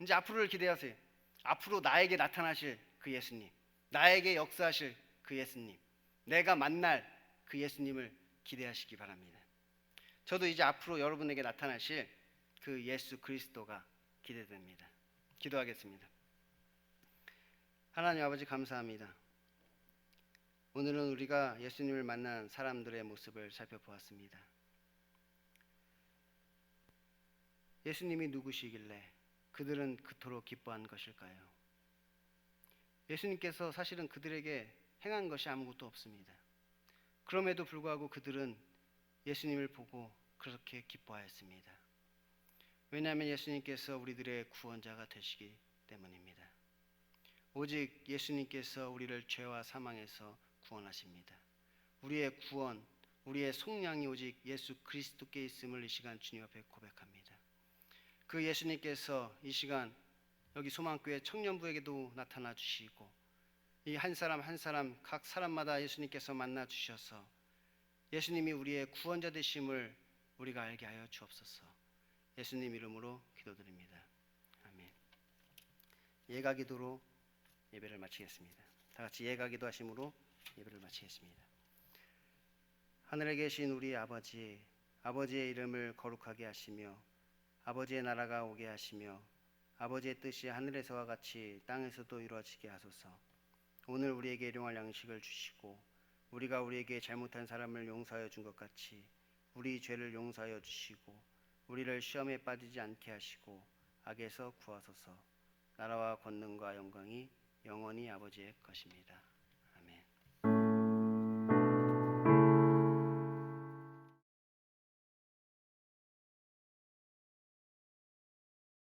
이제 앞으로를 기대하세요. 앞으로 나에게 나타나실 그 예수님, 나에게 역사하실 그 예수님, 내가 만날 그 예수님을 기대하시기 바랍니다. 저도 이제 앞으로 여러분에게 나타나실 그 예수 그리스도가 기대됩니다. 기도하겠습니다. 하나님 아버지 감사합니다. 오늘은 우리가 예수님을 만난 사람들의 모습을 살펴보았습니다. 예수님이 누구시길래 그들은 그토록 기뻐한 것일까요? 예수님께서 사실은 그들에게 행한 것이 아무것도 없습니다. 그럼에도 불구하고 그들은 예수님을 보고 그렇게 기뻐하였습니다. 왜냐하면 예수님께서 우리들의 구원자가 되시기 때문입니다. 오직 예수님께서 우리를 죄와 사망에서 구원하십니다. 우리의 구원, 우리의 속량이 오직 예수 그리스도께 있음을 이 시간 주님 앞에 고백합니다. 그 예수님께서 이 시간 여기 소망교회 청년부에게도 나타나 주시고 이 한 사람 한 사람 각 사람마다 예수님께서 만나 주셔서 예수님이 우리의 구원자 되심을 우리가 알게 하여 주옵소서. 예수님 이름으로 기도드립니다. 아멘. 예가 기도로 예배를 마치겠습니다. 다 같이 예가 기도하심으로 예배를 마치겠습니다. 하늘에 계신 우리 아버지, 아버지의 이름을 거룩하게 하시며 아버지의 나라가 오게 하시며 아버지의 뜻이 하늘에서와 같이 땅에서도 이루어지게 하소서. 오늘 우리에게 일용할 양식을 주시고 우리가 우리에게 잘못한 사람을 용서하여 준 것 같이 우리 죄를 용서하여 주시고 우리를 시험에 빠지지 않게 하시고 악에서 구하소서. 나라와 권능과 영광이 영원히 아버지의 것입니다.